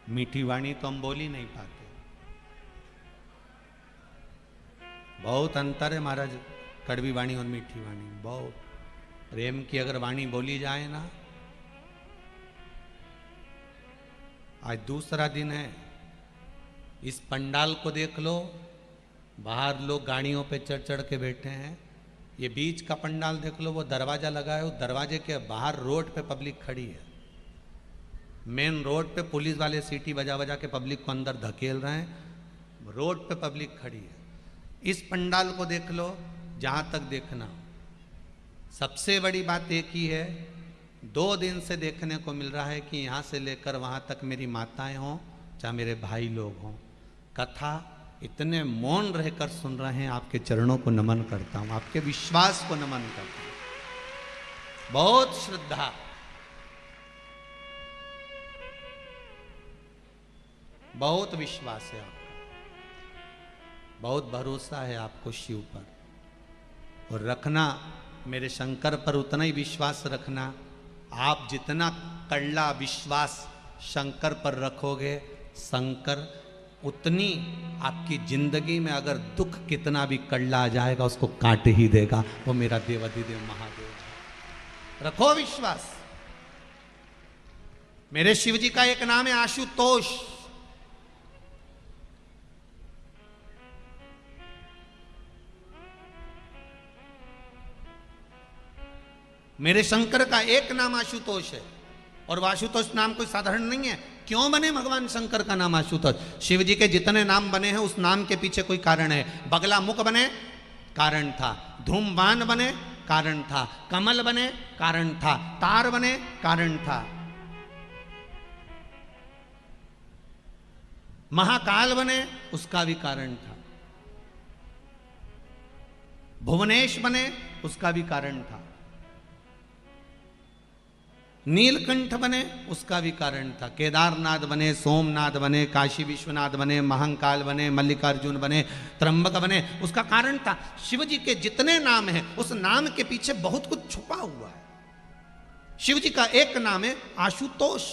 मीठी वाणी तो हम बोल ही नहीं पाते। बहुत अंतर है महाराज, कड़वी वाणी और मीठी वाणी, बहुत। प्रेम की अगर वाणी बोली जाए ना, आज दूसरा दिन है, इस पंडाल को देख लो, बाहर लोग गाड़ियों पे चढ़ चढ़ के बैठे हैं। ये बीच का पंडाल देख लो, वो दरवाजा लगा है, उस दरवाजे के बाहर रोड पे पब्लिक खड़ी है। मेन रोड पे पुलिस वाले सीटी बजा बजा के पब्लिक को अंदर धकेल रहे हैं, रोड पे पब्लिक खड़ी है। इस पंडाल को देख लो, जहां तक देखना। सबसे बड़ी बात एक ही है, 2 दिन से देखने को मिल रहा है कि यहां से लेकर वहां तक मेरी माताएं हों चाहे मेरे भाई लोग हों, कथा इतने मौन रहकर सुन रहे हैं। आपके चरणों को नमन करता हूं, आपके विश्वास को नमन करता हूं। बहुत श्रद्धा, बहुत विश्वास है आपका, बहुत भरोसा है आपको शिव पर। और रखना मेरे शंकर पर उतना ही विश्वास रखना। आप जितना कड़ला विश्वास शंकर पर रखोगे, शंकर उतनी आपकी जिंदगी में अगर दुख कितना भी कड़ला आ जाएगा उसको काट ही देगा। वो मेरा देवाधिदेव महादेव है, रखो विश्वास। मेरे शिव जी का एक नाम है आशुतोष। मेरे शंकर का एक नाम आशुतोष है, और आशुतोष नाम कोई साधारण नहीं है। क्यों बने भगवान शंकर का नाम आशुतोष? शिव जी के जितने नाम बने हैं उस नाम के पीछे कोई कारण है। बगला मुख बने, कारण था। धूमवान बने, कारण था। कमल बने, कारण था। तार बने, कारण था। महाकाल बने, उसका भी कारण था। भुवनेश बने, उसका भी कारण था। नीलकंठ बने, उसका भी कारण था। केदारनाथ बने, सोमनाथ बने, काशी विश्वनाथ बने, महंकाल बने, मल्लिकार्जुन बने, त्र्यंबक बने, उसका कारण था। शिव जी के जितने नाम हैं उस नाम के पीछे बहुत कुछ छुपा हुआ है। शिव जी का एक नाम है आशुतोष।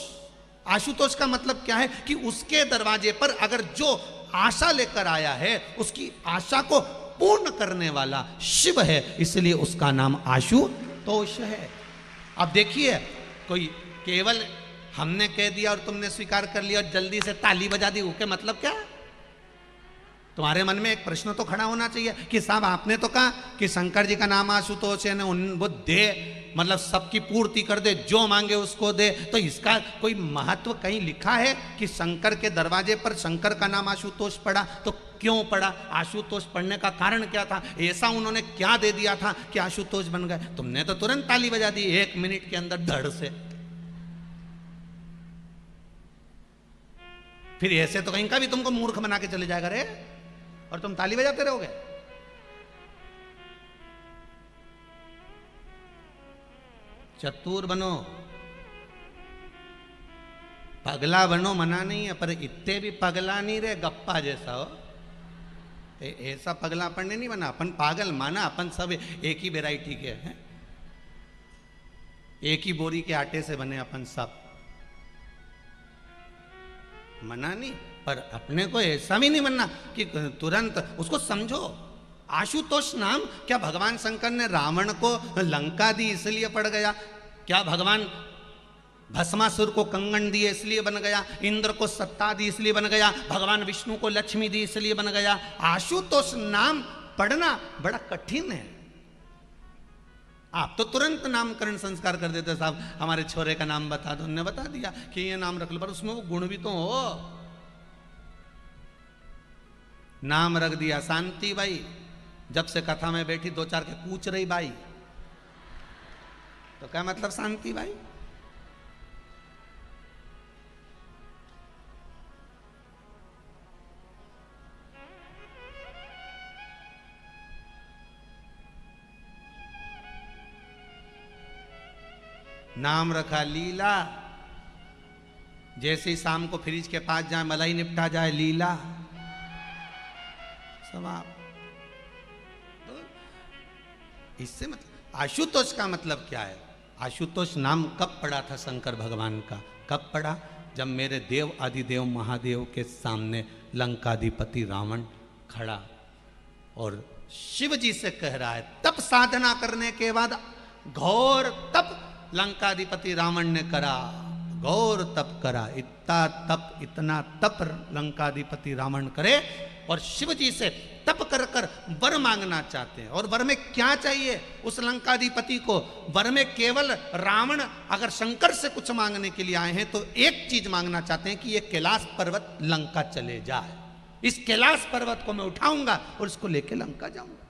आशुतोष का मतलब क्या है कि उसके दरवाजे पर अगर जो आशा लेकर आया है उसकी आशा को पूर्ण करने वाला शिव है, इसलिए उसका नाम आशुतोष है। अब देखिए, कोई केवल हमने कह दिया और तुमने स्वीकार कर लिया और जल्दी से ताली बजा दी, उसके मतलब क्या? तुम्हारे मन में एक प्रश्न तो खड़ा होना चाहिए कि साहब आपने तो कहा कि शंकर जी का नाम आशुतोष है, वो दे मतलब सबकी पूर्ति कर दे, जो मांगे उसको दे, तो इसका कोई महत्व कहीं लिखा है कि शंकर के दरवाजे पर शंकर का नाम आशुतोष पड़ा? तो क्यों पड़ा? आशुतोष पढ़ने का कारण क्या था? ऐसा उन्होंने क्या दे दिया था कि आशुतोष बन गए? तुमने तो तुरंत ताली बजा दी 1 मिनट के अंदर धड़ से। फिर ऐसे तो कहीं का भी तुमको मूर्ख बना के चले जाएगा रे, और तुम ताली बजाते रहोगे। चतुर बनो, पगला बनो, मना नहीं है, पर इतने भी पगला नहीं रहे गप्पा जैसा हो। ऐसा पगला अपन ने नहीं बना, अपन पागल माना, अपन सब एक ही वैरायटी के हैं, एक ही बोरी के आटे से बने अपन सब, मना नहीं। पर अपने को ऐसा भी नहीं बनना कि तुरंत उसको समझो। आशुतोष नाम क्या भगवान शंकर ने रावण को लंका दी इसलिए पड़ गया? क्या भगवान भस्मासुर को कंगन दिए इसलिए बन गया? इंद्र को सत्ता दी इसलिए बन गया? भगवान विष्णु को लक्ष्मी दी इसलिए बन गया? आशुतोष नाम पढ़ना बड़ा कठिन है। आप तो तुरंत नामकरण संस्कार कर देते, साहब हमारे छोरे का नाम बता दो, उन्होंने बता दिया कि ये नाम रख लो, पर उसमें वो गुण भी तो हो। नाम रख दिया शांति बाई, जब से कथा में बैठी 2-4 के पूछ रही बाई, तो क्या मतलब शांति बाई? नाम रखा लीला, जैसे ही शाम को फ्रिज के पास जाए मलाई निपटा जाए लीला समाप। इससे मतलब आशुतोष का मतलब क्या है? आशुतोष नाम कब पड़ा था शंकर भगवान का? कब पड़ा? जब मेरे देव आदिदेव महादेव के सामने लंकाधिपति रावण खड़ा और शिव जी से कह रहा है, तप साधना करने के बाद घोर तप लंकाधिपति रावण ने करा, घोर तप करा, इतना तप लंकाधिपति रावण करे, और शिव जी से तप कर कर वर मांगना चाहते हैं। और वर में क्या चाहिए उस लंकाधिपति को? वर में केवल रावण अगर शंकर से कुछ मांगने के लिए आए हैं तो एक चीज मांगना चाहते हैं कि ये कैलाश पर्वत लंका चले जाए। इस कैलाश पर्वत को मैं उठाऊंगा और इसको लेके लंका जाऊंगा।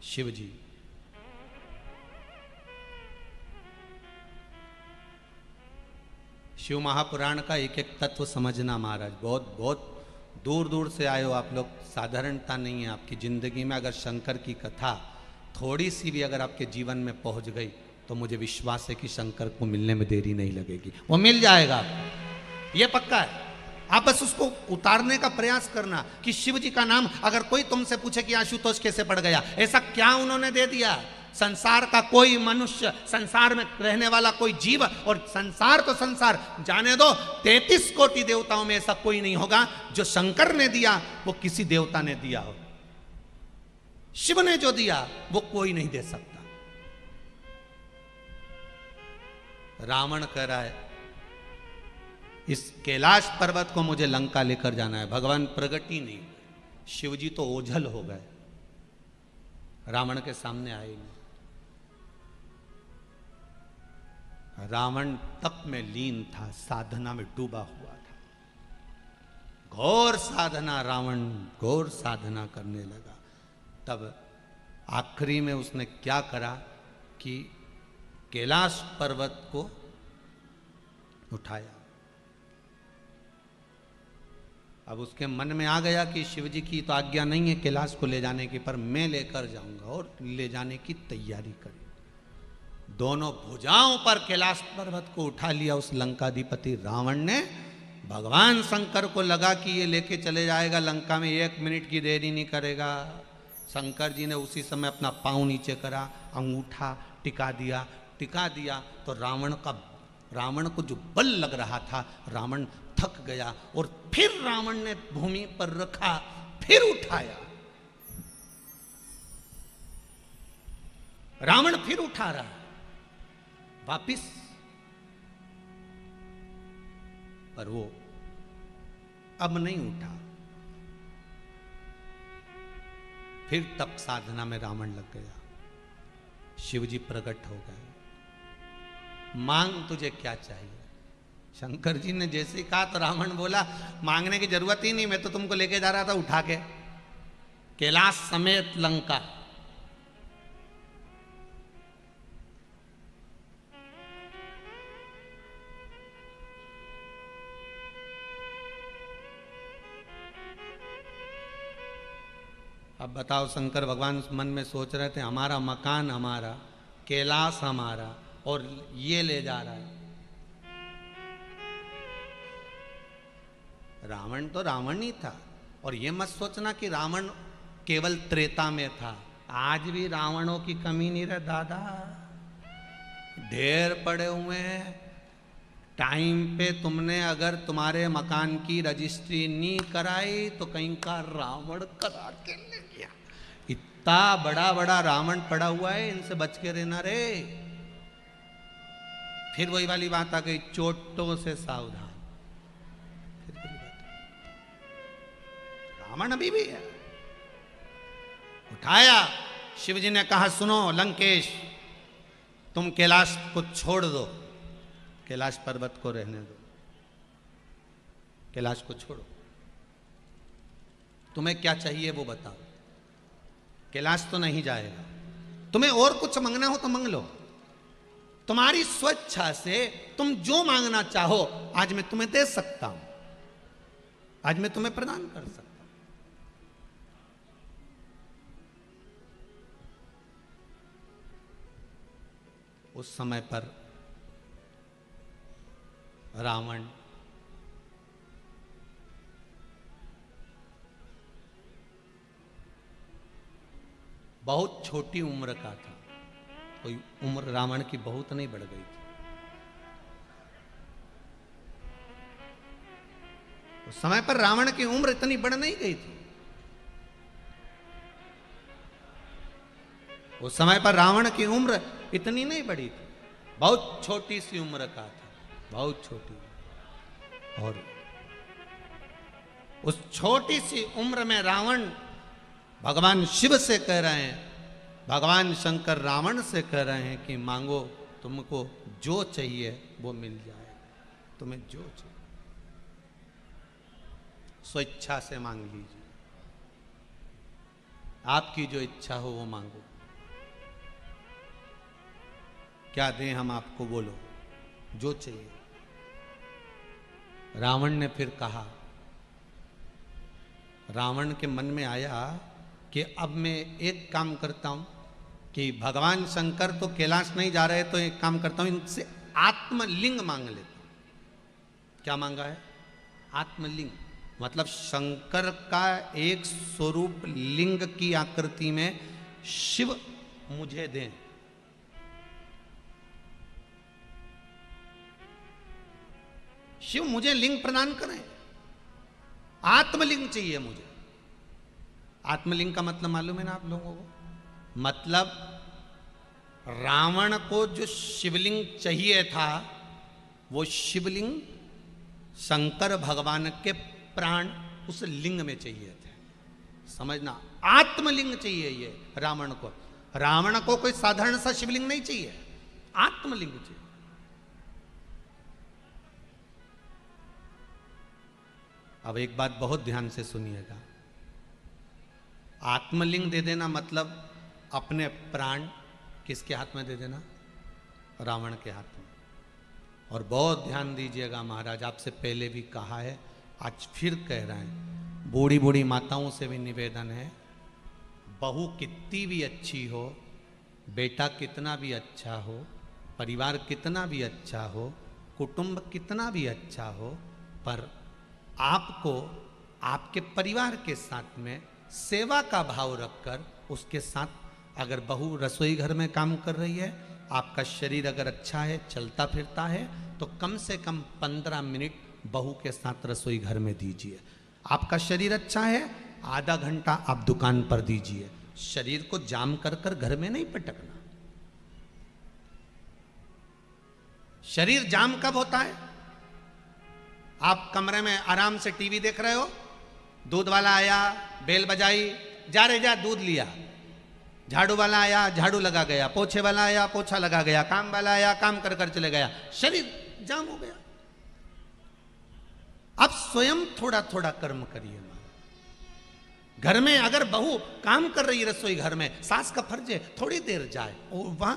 शिव जी शिव महापुराण का एक एक तत्व समझना महाराज। बहुत बहुत दूर दूर से आए हो आप लोग, साधारणता नहीं है आपकी जिंदगी में। अगर शंकर की कथा थोड़ी सी भी अगर आपके जीवन में पहुंच गई तो मुझे विश्वास है कि शंकर को मिलने में देरी नहीं लगेगी, वो मिल जाएगा आपको, ये पक्का है। आप बस उसको उतारने का प्रयास करना कि शिव जी का नाम अगर कोई तुमसे पूछे कि आशुतोष कैसे पड़ गया, ऐसा क्या उन्होंने दे दिया? संसार का कोई मनुष्य, संसार में रहने वाला कोई जीव, और संसार तो संसार जाने दो, 33 कोटि देवताओं में ऐसा कोई नहीं होगा जो शंकर ने दिया वो किसी देवता ने दिया हो। शिव ने जो दिया वो कोई नहीं दे सकता। रावण कह रहा है इस कैलाश पर्वत को मुझे लंका लेकर जाना है, भगवान प्रगट ही नहीं, शिव जी तो ओझल हो गए, रावण के सामने आए नहीं। रावण तप में लीन था, साधना में डूबा हुआ था, घोर साधना, रावण घोर साधना करने लगा। तब आखिरी में उसने क्या करा कि कैलाश पर्वत को उठाया। अब उसके मन में आ गया कि शिवजी की तो आज्ञा नहीं है कैलाश को ले जाने की, पर मैं लेकर जाऊंगा, और ले जाने की तैयारी करी। दोनों भुजाओं पर कैलाश पर्वत को उठा लिया उस लंकाधिपति रावण ने। भगवान शंकर को लगा कि ये लेके चले जाएगा लंका में, 1 मिनट की देरी नहीं करेगा। शंकर जी ने उसी समय अपना पाँव नीचे करा, अंगूठा टिका दिया तो रावण को जो बल लग रहा था, रावण थक गया और फिर रावण ने भूमि पर रखा, फिर उठाया, रावण फिर उठा रहा वापिस, पर वो अब नहीं उठा। फिर तप साधना में रावण लग गया। शिवजी प्रकट हो गए, मांग तुझे क्या चाहिए। शंकर जी ने जैसे ही कहा तो रावण बोला, मांगने की जरूरत ही नहीं, मैं तो तुमको लेके जा रहा था उठा के कैलाश समेत लंका। अब बताओ, शंकर भगवान मन में सोच रहे थे, हमारा मकान हमारा, कैलाश हमारा, और ये ले जा रहा है। रावण तो रावण ही था। और ये मत सोचना कि रावण केवल त्रेता में था, आज भी रावणों की कमी नहीं रहे दादा, ढेर पड़े हुए हैं। टाइम पे तुमने अगर तुम्हारे मकान की रजिस्ट्री नहीं कराई तो कहीं का रावण करा के ले गया। इतना बड़ा बड़ा रावण पड़ा हुआ है, इनसे बच के रहना रे। फिर वही वाली बात आ गई, चोटों से सावधान। फिर वही बात, रावण अभी भी है। उठाया, शिवजी ने कहा, सुनो लंकेश, तुम कैलाश को छोड़ दो, कैलाश पर्वत को रहने दो, कैलाश को छोड़ो, तुम्हें क्या चाहिए वो बताओ। कैलाश तो नहीं जाएगा, तुम्हें और कुछ मांगना हो तो मांग लो, तुम्हारी स्वेच्छा से तुम जो मांगना चाहो आज मैं तुम्हें दे सकता हूं, आज मैं तुम्हें प्रदान कर सकता हूं। उस समय पर रावण बहुत छोटी उम्र का था, कोई उम्र रावण की बहुत नहीं बढ़ गई थी। उस समय पर रावण की उम्र इतनी बढ़ नहीं गई थी। उस समय पर रावण की उम्र इतनी नहीं बढ़ी थी, बहुत छोटी सी उम्र का था, बहुत छोटी। और उस छोटी सी उम्र में रावण भगवान शिव से कह रहे हैं, भगवान शंकर रावण से कह रहे हैं कि मांगो, तुमको जो चाहिए वो मिल जाए, तुम्हें जो चाहिए स्वेच्छा से मांग लीजिए, आपकी जो इच्छा हो वो मांगो। क्या दें हम आपको, बोलो जो चाहिए। रावण ने फिर कहा, रावण के मन में आया कि अब मैं एक काम करता हूं कि भगवान शंकर तो कैलाश नहीं जा रहे, तो एक काम करता हूं, इनसे आत्मलिंग मांग लेता हूं। क्या मांगा है? आत्मलिंग, मतलब शंकर का एक स्वरूप लिंग की आकृति में शिव मुझे दें। शिव मुझे लिंग प्रदान करें, आत्मलिंग चाहिए मुझे। आत्मलिंग का मतलब मालूम है ना आप लोगों को? मतलब रावण को जो शिवलिंग चाहिए था वो शिवलिंग शंकर भगवान के प्राण उस लिंग में चाहिए थे। समझना, आत्मलिंग चाहिए ये रावण को। रावण को कोई साधारण सा शिवलिंग नहीं चाहिए, आत्मलिंग चाहिए। अब एक बात बहुत ध्यान से सुनिएगा, आत्मलिंग दे देना मतलब अपने प्राण किसके हाथ में दे देना? रावण के हाथ में। और बहुत ध्यान दीजिएगा, महाराज आपसे पहले भी कहा है, आज फिर कह रहे हैं, बूढ़ी बूढ़ी माताओं से भी निवेदन है, बहू कितनी भी अच्छी हो, बेटा कितना भी अच्छा हो, परिवार कितना भी अच्छा हो, कुटुंब कितना भी अच्छा हो, पर आपको आपके परिवार के साथ में सेवा का भाव रखकर उसके साथ अगर बहू रसोई घर में काम कर रही है, आपका शरीर अगर अच्छा है, चलता फिरता है, तो कम से कम 15 मिनट बहू के साथ रसोई घर में दीजिए। आपका शरीर अच्छा है, आधा घंटा आप दुकान पर दीजिए। शरीर को जाम कर कर घर में नहीं पटकना। शरीर जाम कब होता है? आप कमरे में आराम से टीवी देख रहे हो, दूध वाला आया, बेल बजाई, जा रे जा दूध लिया, झाड़ू वाला आया, झाड़ू लगा गया, पोछे वाला आया, पोछा लगा गया, काम वाला आया, काम कर कर चले गया, शरीर जाम हो गया। आप स्वयं थोड़ा थोड़ा कर्म करिए। घर में अगर बहू काम कर रही है रसोई घर में, सास का फर्ज है थोड़ी देर जाए, वहां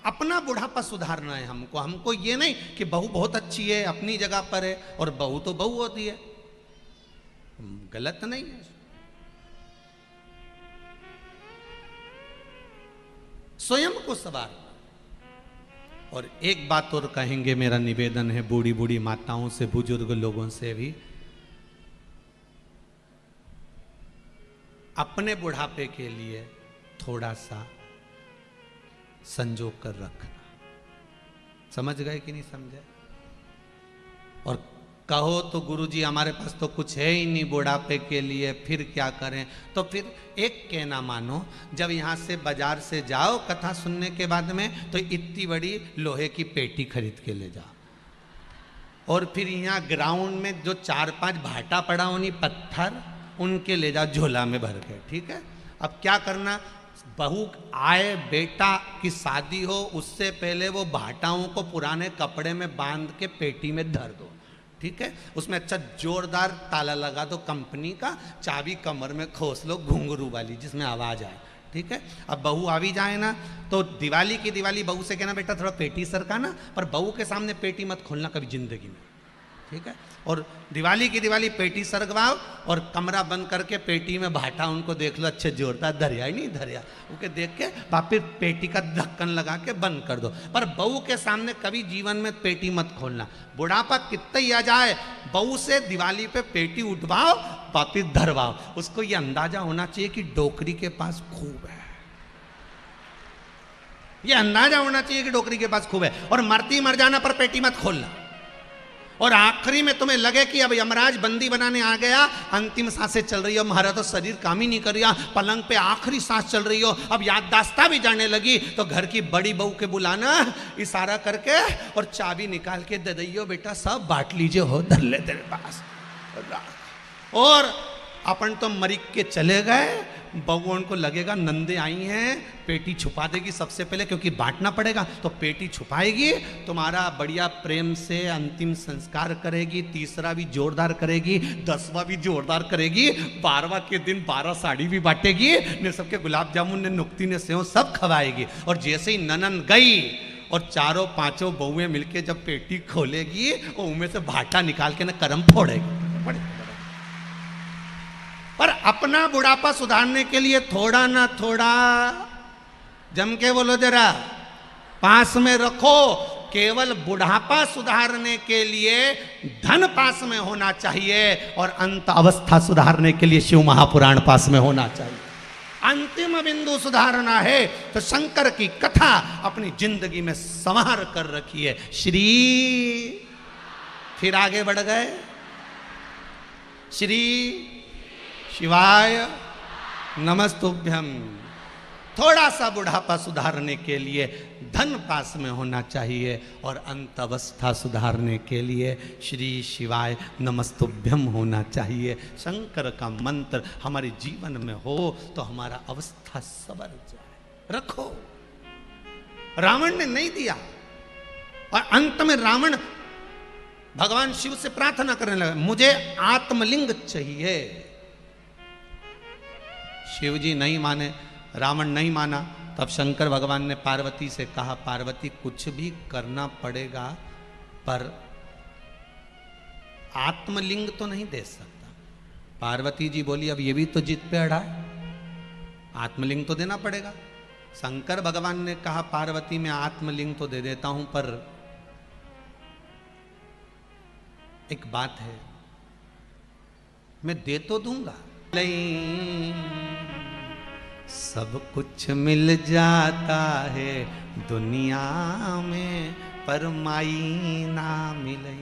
अपना बुढ़ापा सुधारना है हमको। हमको ये नहीं कि बहू बहुत अच्छी है, अपनी जगह पर है, और बहू तो बहू होती है, गलत नहीं है। स्वयं को संवारना। और एक बात और कहेंगे, मेरा निवेदन है बूढ़ी बूढ़ी माताओं से, बुजुर्ग लोगों से भी, अपने बुढ़ापे के लिए थोड़ा सा संजो कर रखना। समझ गए कि नहीं समझे? और कहो तो गुरुजी हमारे पास तो कुछ है ही नहीं बुढ़ापे के लिए, फिर क्या करें? तो फिर एक कहना मानो, जब यहाँ से बाजार से जाओ कथा सुनने के बाद में, तो इतनी बड़ी लोहे की पेटी खरीद के ले जाओ, और फिर यहाँ ग्राउंड में जो 4-5 भाटा पड़ा उन्हीं पत्थर, उनके ले जाओ झोला में भर के। ठीक है? अब क्या करना, बहू आए, बेटा की शादी हो, उससे पहले वो भाटाओं को पुराने कपड़े में बांध के पेटी में धर दो। ठीक है? उसमें अच्छा जोरदार ताला लगा दो कंपनी का, चाबी कमर में खोस लो घुंघरू वाली, जिसमें आवाज आए। ठीक है? अब बहू आ भी जाए ना, तो दिवाली की दिवाली बहू से कहना, बेटा थोड़ा पेटी सरकाना, पर बहू के सामने पेटी मत खोलना कभी जिंदगी में। ठीक है? और दिवाली की दिवाली पेटी सरकवाओ, और कमरा बंद करके पेटी में भाटा उनको देख लो, अच्छे जोरदार धरिया ही नहीं धरिया, उनके देख के वापिस पेटी का ढक्कन लगा के बंद कर दो। पर बहू के सामने कभी जीवन में पेटी मत खोलना। बुढ़ापा कितना ही आ जाए, बहू से दिवाली पे पेटी उठवाओ, वापिस धरवाओ। उसको ये अंदाजा होना चाहिए कि डोकरी के पास खूब है, ये अंदाजा होना चाहिए कि डोकरी के पास खूब है। और मर जाना पर पेटी मत खोलना। और आखिरी में तुम्हें लगे कि अब यमराज बंदी बनाने आ गया, अंतिम सांसें चल रही हो, हमारा तो शरीर काम ही नहीं कर रहा, पलंग पे आखिरी सांस चल रही हो, अब याददाश्ता भी जाने लगी, तो घर की बड़ी बहू के बुलाना, इशारा करके, और चाबी निकाल के दे दियो, बेटा सब बांट लीजिए, हो धर ले तेरे पास। और अपन तो मरिक के चले गए, बहू उनको लगेगा नंदे आई हैं, पेटी छुपा देगी सबसे पहले, क्योंकि बांटना पड़ेगा, तो पेटी छुपाएगी, तुम्हारा बढ़िया प्रेम से अंतिम संस्कार करेगी, तीसरा भी जोरदार करेगी, 10वां भी जोरदार करेगी, 12वां के दिन 12 साड़ी भी बांटेगी, ने सबके गुलाब जामुन ने नुक्ती ने सेव सब खवाएगी। और जैसे ही ननन गई, और 4-5 बहुएं मिलके जब पेटी खोलेगी, वो उनमें से भाटा निकाल के ना करम फोड़ेगी। पर अपना बुढ़ापा सुधारने के लिए थोड़ा ना थोड़ा, जम के बोलो जरा, पास में रखो। केवल बुढ़ापा सुधारने के लिए धन पास में होना चाहिए, और अंत अवस्था सुधारने के लिए शिव महापुराण पास में होना चाहिए। अंतिम बिंदु सुधारना है तो शंकर की कथा अपनी जिंदगी में संवार कर रखिए। श्री, फिर आगे बढ़ गए, श्री शिवाय नमस्तुभ्यम। थोड़ा सा बुढ़ापा सुधारने के लिए धन पास में होना चाहिए, और अंत अवस्था सुधारने के लिए श्री शिवाय नमस्तुभ्यम होना चाहिए। शंकर का मंत्र हमारे जीवन में हो तो हमारा अवस्था सवर जाए। रखो, रावण ने नहीं दिया, और अंत में रावण भगवान शिव से प्रार्थना करने लगा, मुझे आत्मलिंग चाहिए। शिव जी नहीं माने, रावण नहीं माना, तब शंकर भगवान ने पार्वती से कहा, पार्वती कुछ भी करना पड़ेगा, पर आत्मलिंग तो नहीं दे सकता। पार्वती जी बोली, अब ये भी तो जिद पे अड़ा है, आत्मलिंग तो देना पड़ेगा। शंकर भगवान ने कहा, पार्वती मैं आत्मलिंग तो दे देता हूं, पर एक बात है, मैं दे तो दूंगा, सब कुछ मिल जाता है दुनिया में, पर माई ना मिले।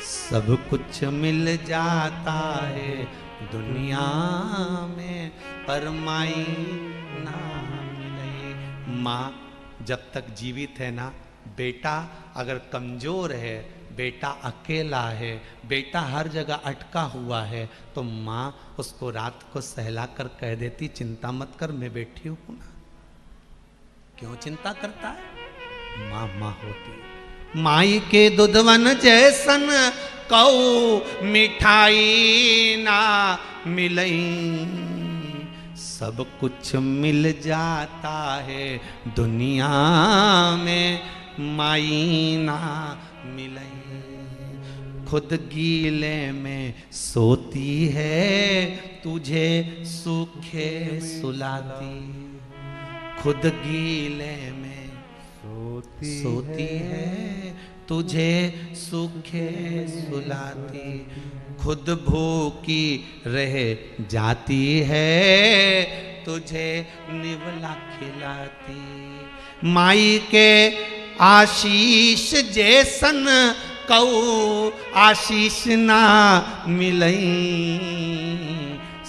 सब कुछ मिल जाता है दुनिया में, पर माई ना मिले। माँ जब तक जीवित है ना, बेटा अगर कमजोर है, बेटा अकेला है, बेटा हर जगह अटका हुआ है, तो माँ उसको रात को सहला कर कह देती, चिंता मत कर, मैं बैठी हूं ना। क्यों चिंता करता है? माँ माँ होती है। माई के दुधवन जैसन कऊ मिठाई ना मिलई, सब कुछ मिल जाता है दुनिया में, माई ना मिलई। खुद गीले में सोती है, तुझे सूखे सुलाती। खुद गीले में सोती है, तुझे सूखे सुलाती। खुद भूखी रह जाती है, तुझे निवला खिलाती। माई के आशीष जैसन कऊ आशीष ना मिलई,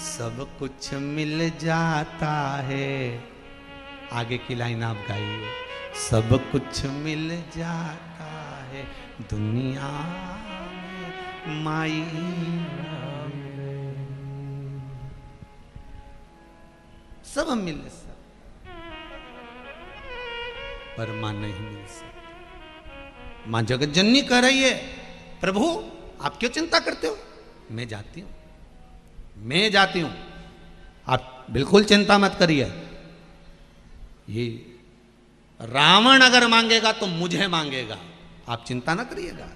सब कुछ मिल जाता है। आगे की लाइन आप गाइए। सब कुछ मिल जाता है दुनिया में, माई ना मिले। सब मिले सब, पर मां नहीं मिल सकती। मां जगत जननी कह रही है, प्रभु आप क्यों चिंता करते हो? मैं जाती हूं, मैं जाती हूं, आप बिल्कुल चिंता मत करिए। ये रावण अगर मांगेगा तो मुझे मांगेगा, आप चिंता ना करिएगा,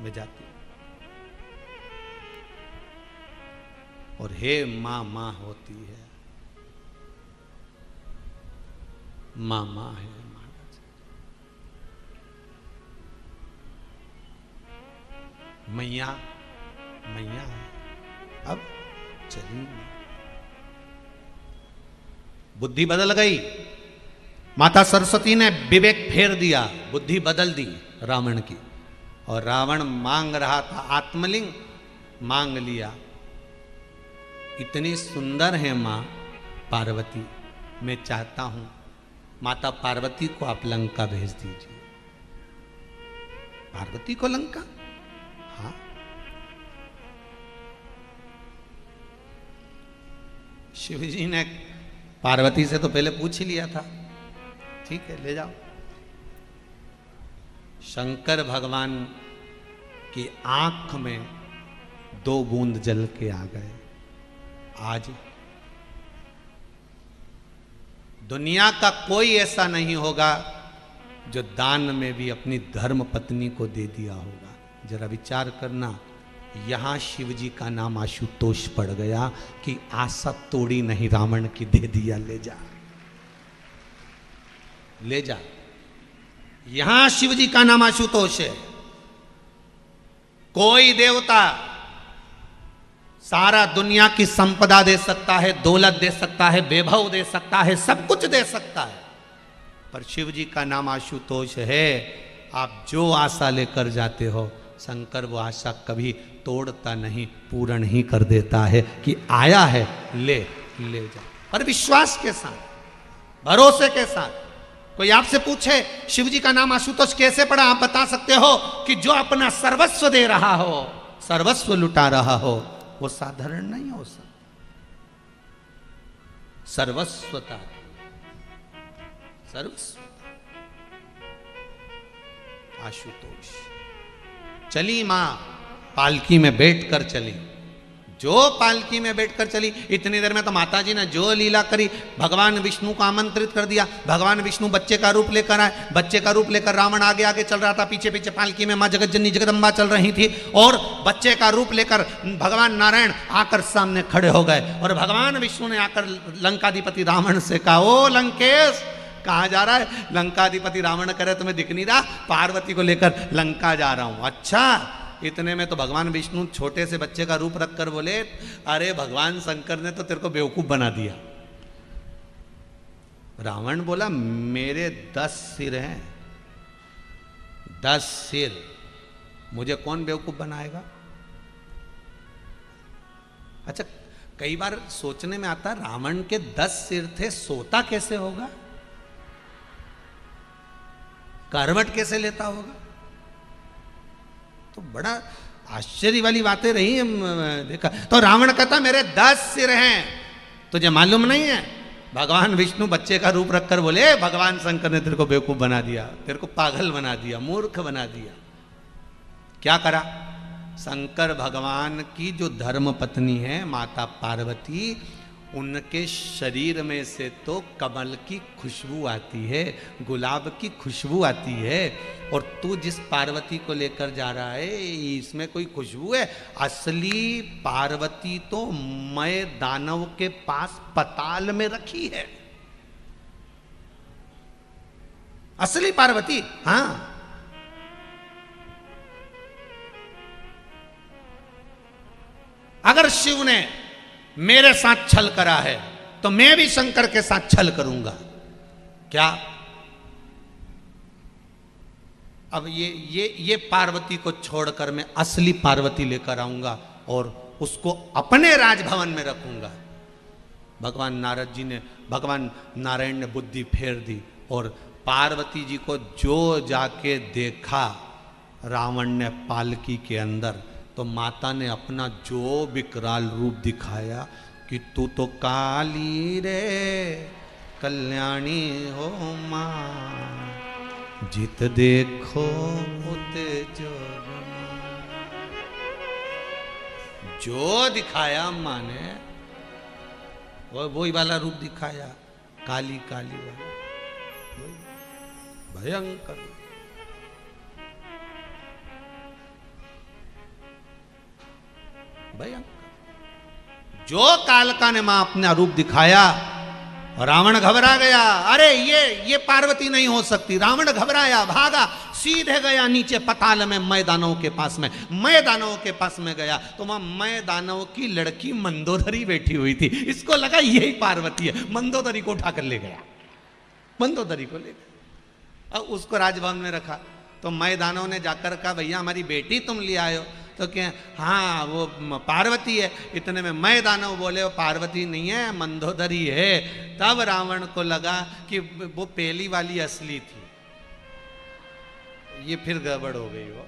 मैं जाती हूं। और हे मां मां होती है, मां मां है। मैया मैया है। अब चली बुद्धि बदल गई। माता सरस्वती ने विवेक फेर दिया, बुद्धि बदल दी रावण की। और रावण मांग रहा था आत्मलिंग, मांग लिया। इतनी सुंदर है मां पार्वती, मैं चाहता हूं माता पार्वती को आप लंका भेज दीजिए। पार्वती को लंका? हाँ। शिव जी ने पार्वती से तो पहले पूछ ही लिया था, ठीक है ले जाओ। शंकर भगवान की आंख में 2 बूंद जल के आ गए। आज दुनिया का कोई ऐसा नहीं होगा जो दान में भी अपनी धर्म पत्नी को दे दिया होगा। जरा विचार करना, यहां शिव जी का नाम आशुतोष पड़ गया कि आशा तोड़ी नहीं रावण की, दे दिया, ले जा ले जा। यहां शिव जी का नाम आशुतोष है। कोई देवता सारा दुनिया की संपदा दे सकता है, दौलत दे सकता है, वैभव दे सकता है, सब कुछ दे सकता है, पर शिव जी का नाम आशुतोष है। आप जो आशा लेकर जाते हो, शंकर वो आशा कभी तोड़ता नहीं, पूर्ण ही कर देता है कि आया है ले जा, पर विश्वास के साथ, भरोसे के साथ। कोई आपसे पूछे शिव जी का नाम आशुतोष कैसे पड़ा, आप बता सकते हो कि जो अपना सर्वस्व दे रहा हो, सर्वस्व लुटा रहा हो, वो साधारण नहीं हो सकता। सर्वस्वता, सर्वस्व आशुतोष। चली मां पालकी में बैठकर चली, जो पालकी में बैठकर चली। इतनी देर में तो माता जी ने जो लीला करी, भगवान विष्णु को आमंत्रित कर दिया। भगवान विष्णु बच्चे का रूप लेकर आए। बच्चे का रूप लेकर रावण आगे आगे चल रहा था, पीछे पीछे पालकी में मां जगत जननी जगदम्बा चल रही थी। और बच्चे का रूप लेकर भगवान नारायण आकर सामने खड़े हो गए। और भगवान विष्णु ने आकर लंकाधिपति रावण से कहा, ओ लंकेश कहाँ जा रहा है? लंकाधिपति रावण करे तुम्हें दिख नहीं रहा, पार्वती को लेकर लंका जा रहा हूं। अच्छा, इतने में तो भगवान विष्णु छोटे से बच्चे का रूप रखकर बोले, अरे भगवान शंकर ने तो तेरे को बेवकूफ बना दिया। रावण बोला मेरे 10 सिर हैं, 10 सिर, मुझे कौन बेवकूफ बनाएगा। अच्छा, कई बार सोचने में आता रावण के 10 सिर थे, सोता कैसे होगा, करवट कैसे लेता होगा। तो बड़ा आश्चर्य वाली बातें रही हैं। देखा तो रावण कहता मेरे 10 सिर हैं, तुझे मालूम नहीं है। भगवान विष्णु बच्चे का रूप रखकर बोले भगवान शंकर ने तेरे को बेवकूफ बना दिया, तेरे को पागल बना दिया, मूर्ख बना दिया। क्या करा, शंकर भगवान की जो धर्म पत्नी है माता पार्वती, उनके शरीर में से तो कमल की खुशबू आती है, गुलाब की खुशबू आती है, और तू जिस पार्वती को लेकर जा रहा है इसमें कोई खुशबू है। असली पार्वती तो मैं दानव के पास पताल में रखी है, असली पार्वती। हाँ, अगर शिव ने मेरे साथ छल करा है तो मैं भी शंकर के साथ छल करूंगा। क्या अब ये पार्वती को छोड़कर मैं असली पार्वती लेकर आऊंगा और उसको अपने राजभवन में रखूंगा। भगवान नारायण ने बुद्धि फेर दी और पार्वती जी को जो जाके देखा रावण ने पालकी के अंदर, तो माता ने अपना जो विकराल रूप दिखाया कि तू तो काली रे कल्याणी हो मां, जित देखो उत जोग मां। जो दिखाया मां ने वही वाला रूप दिखाया, काली काली वाला, भयंकर। भयंकर जो कालका ने मां अपना रूप दिखाया, रावण घबरा गया। अरे ये पार्वती नहीं हो सकती। रावण घबराया, भागा, सीधे गया नीचे पताल में, मैदानों के पास में। मैदानों के पास में गया तो वहां मैदानों की लड़की मंदोदरी बैठी हुई थी। इसको लगा यही पार्वती है, मंदोदरी को उठाकर ले गया, मंदोदरी को ले गया। अब उसको राजभवन में रखा तो मैदानों ने जाकर कहा भैया हमारी बेटी तुम ले आए हो। तो क्या, हाँ वो पार्वती है। इतने में मैं दानव बोले वो पार्वती नहीं है, मंदोदरी है। तब रावण को लगा कि वो पहली वाली असली थी, ये फिर गड़बड़ हो गई। वो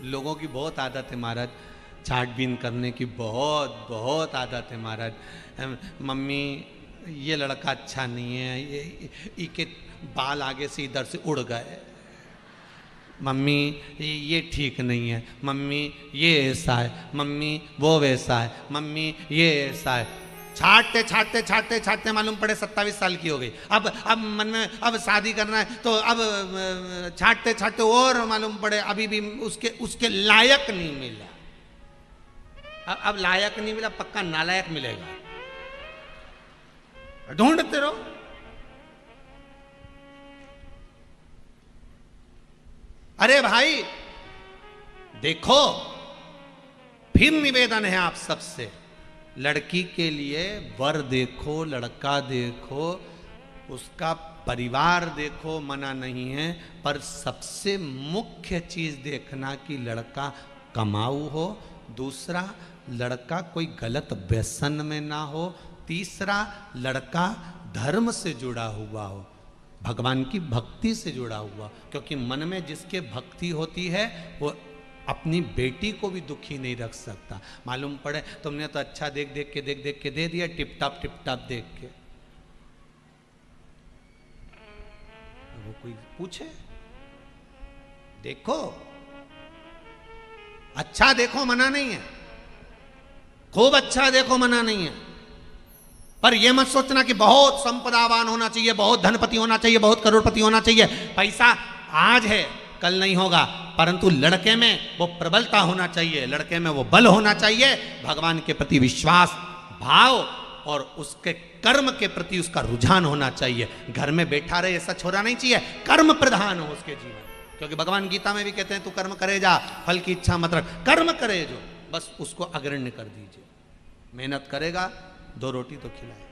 लोगों की बहुत आदत है महाराज, छाटबीन करने की बहुत आदत है महाराज। मम्मी ये लड़का अच्छा नहीं है, ये बाल आगे से इधर से उड़ गए, मम्मी ये ठीक नहीं है, मम्मी ये ऐसा है, मम्मी वो वैसा है, मम्मी ये ऐसा है। छाटते छाटते छाटते छाटते मालूम पड़े 27 साल की हो गई। अब मन में अब शादी करना है तो अब छाटते छाटते और मालूम पड़े अभी भी उसके लायक नहीं मिला। अब लायक नहीं मिला, पक्का नालायक मिलेगा, ढूंढते रहो। अरे भाई देखो, फिर निवेदन है आप सबसे, लड़की के लिए वर देखो, लड़का देखो, उसका परिवार देखो, मना नहीं है, पर सबसे मुख्य चीज देखना कि लड़का कमाऊ हो, दूसरा लड़का कोई गलत व्यसन में ना हो, तीसरा लड़का धर्म से जुड़ा हुआ हो, भगवान की भक्ति से जुड़ा हुआ। क्योंकि मन में जिसके भक्ति होती है वो अपनी बेटी को भी दुखी नहीं रख सकता। मालूम पड़े तुमने तो अच्छा देख देख के दे दिया, टिप टाप देख के। वो कोई पूछे, देखो अच्छा देखो मना नहीं है, खूब अच्छा देखो मना नहीं है, पर यह मत सोचना कि बहुत संपदावान होना चाहिए, बहुत धनपति होना चाहिए, बहुत करोड़पति होना चाहिए। पैसा आज है कल नहीं होगा, परंतु लड़के में वो प्रबलता होना चाहिए, लड़के में वो बल होना चाहिए, भगवान के प्रति विश्वास भाव और उसके कर्म के प्रति उसका रुझान होना चाहिए। घर में बैठा रहे ऐसा छोरा नहीं चाहिए, कर्म प्रधान हो उसके जीवन। क्योंकि भगवान गीता में भी कहते हैं तू कर्म करे जा, फल की इच्छा मत रख, कर्म करे जो, बस उसको अग्रण्य कर दीजिए। मेहनत करेगा, 2 रोटी तो खिलाए।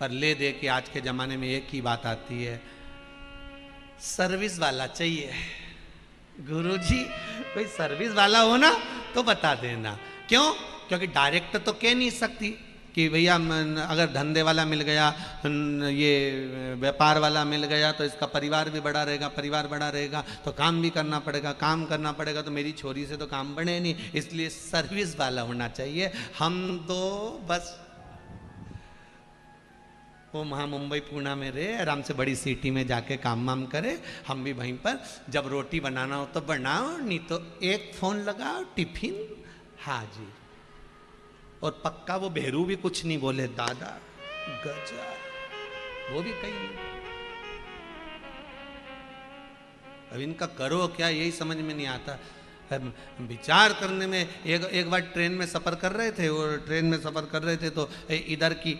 पर ले दे के आज के जमाने में एक ही बात आती है, सर्विस वाला चाहिए। गुरुजी कोई सर्विस वाला हो ना तो बता देना। क्यों? क्योंकि डायरेक्ट तो कह नहीं सकती कि भैया अगर धंधे वाला मिल गया, ये व्यापार वाला मिल गया तो इसका परिवार भी बड़ा रहेगा, परिवार बड़ा रहेगा तो काम भी करना पड़ेगा, काम करना पड़ेगा तो मेरी छोरी से तो काम बने नहीं, इसलिए सर्विस वाला होना चाहिए। हम तो बस वो वहाँ मुंबई पूना में रहे, आराम से बड़ी सिटी में जाके काम वाम करे, हम भी वहीं पर जब रोटी बनाना हो तो बनाओ, नहीं तो एक फोन लगाओ, टिफिन हाजिर। और पक्का वो भेरू भी कुछ नहीं बोले, दादा गजब, वो भी कहीं नहीं। अब इनका करो क्या यही समझ में नहीं आता। विचार करने में एक बार ट्रेन में सफ़र कर रहे थे, और ट्रेन में सफ़र कर रहे थे तो इधर की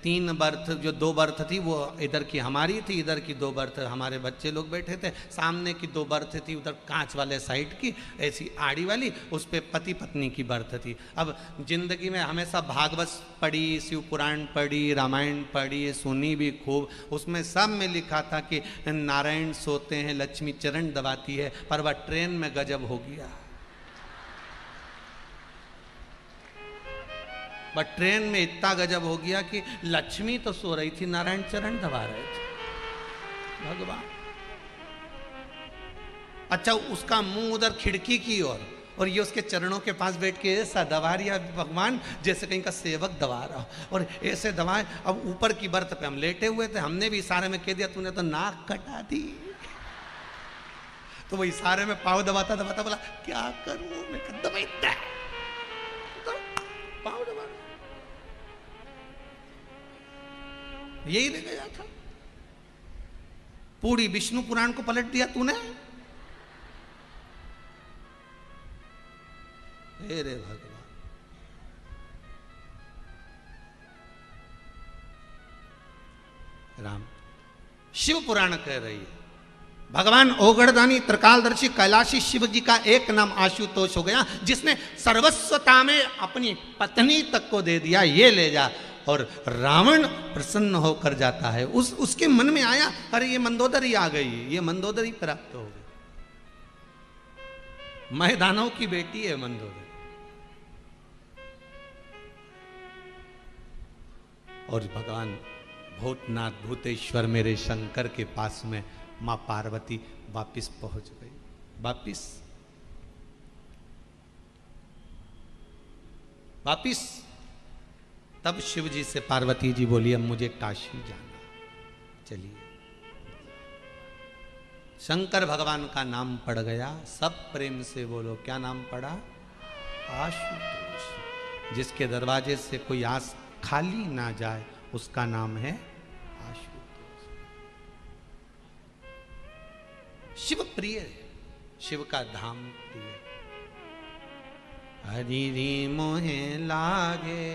3 बर्थ, जो 2 बर्थ थी वो इधर की हमारी थी, इधर की 2 बर्थ हमारे बच्चे लोग बैठे थे। सामने की 2 बर्थ थी उधर कांच वाले साइड की, ऐसी आड़ी वाली, उस पर पति पत्नी की बर्थ थी। अब जिंदगी में हमेशा भागवत पढ़ी, शिव पुराण पढ़ी, रामायण पढ़ी, सुनी भी खूब, उसमें सब में लिखा था कि नारायण सोते हैं, लक्ष्मी चरण दबाती है, पर वह ट्रेन में गजब हो गया। बट ट्रेन में इतना गजब हो गया कि लक्ष्मी तो सो रही थी, नारायण चरण दबा रहे थे। भगवान, अच्छा उसका मुंह उधर खिड़की की ओर, और ये उसके चरणों के पास बैठ के ऐसा दबा रिया भगवान जैसे कहीं का सेवक दबा रहा हो, और ऐसे दबाए। अब ऊपर की बर्थ पे हम लेटे हुए थे, हमने भी इशारे में कह दिया तूने तो नाक कटा दी। तो वो इशारे में पाँव दबाता दबाता बोला क्या करूं मैं, दबाई पाँव दबा, यही ले गया था। पूरी विष्णु पुराण को पलट दिया तूने। हे रे भगवान, राम शिव पुराण कह रही है भगवान ओगड़दानी त्रिकालदर्शी कैलाशी शिव जी का एक नाम आशुतोष हो गया, जिसने सर्वस्वता में अपनी पत्नी तक को दे दिया, ये ले जा। और रावण प्रसन्न होकर जाता है। उसके मन में आया अरे ये मंदोदरी आ गई, ये मंदोदरी प्राप्त हो गई, महदानव की बेटी है मंदोदरी। और भगवान भूतनाथ भूतेश्वर मेरे शंकर के पास में मां पार्वती वापिस पहुंच गई। वापिस तब शिव जी से पार्वती जी बोली अब मुझे काशी जाना, चलिए। शंकर भगवान का नाम पड़ गया, सब प्रेम से बोलो क्या नाम पड़ा? आशुतोष। जिसके दरवाजे से कोई आस खाली ना जाए उसका नाम है आशुतोष। शिव प्रिय, शिव का धाम प्रिय। हरि री मोहे लागे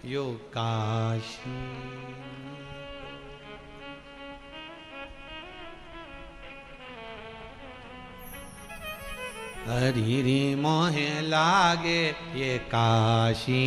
यो काशी, हरि री मोहे लागे ये काशी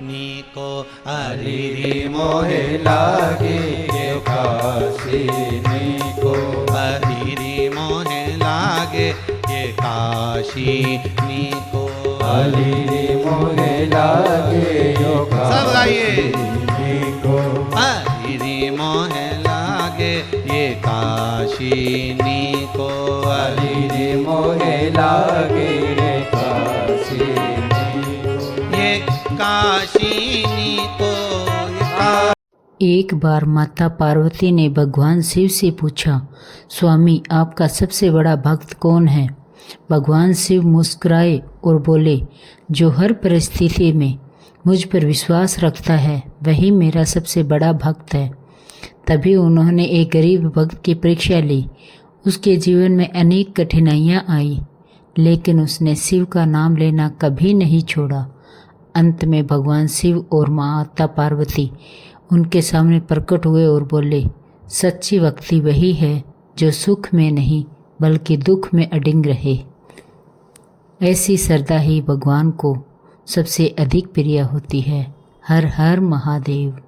नीको, हरि री मोहे लागे ये काशी नीको, हरि री मोहे लागे ये काशी नीको, हरि री मोहे लागे यो सब गाइए नीको, हरि री मोहे लागे ये काशी नीको, हरि री मोहे लागे ये काशी नीको, ये काशी नीको, एक बार माता पार्वती ने भगवान शिव से पूछा, स्वामी आपका सबसे बड़ा भक्त कौन है? भगवान शिव मुस्कुराए और बोले, जो हर परिस्थिति में मुझ पर विश्वास रखता है वही मेरा सबसे बड़ा भक्त है। तभी उन्होंने एक गरीब भक्त की परीक्षा ली। उसके जीवन में अनेक कठिनाइयाँ आई, लेकिन उसने शिव का नाम लेना कभी नहीं छोड़ा। अंत में भगवान शिव और माता पार्वती उनके सामने प्रकट हुए और बोले, सच्ची भक्ति वही है जो सुख में नहीं बल्कि दुख में अडिग रहे। ऐसी श्रद्धा ही भगवान को सबसे अधिक प्रिय होती है। हर हर महादेव।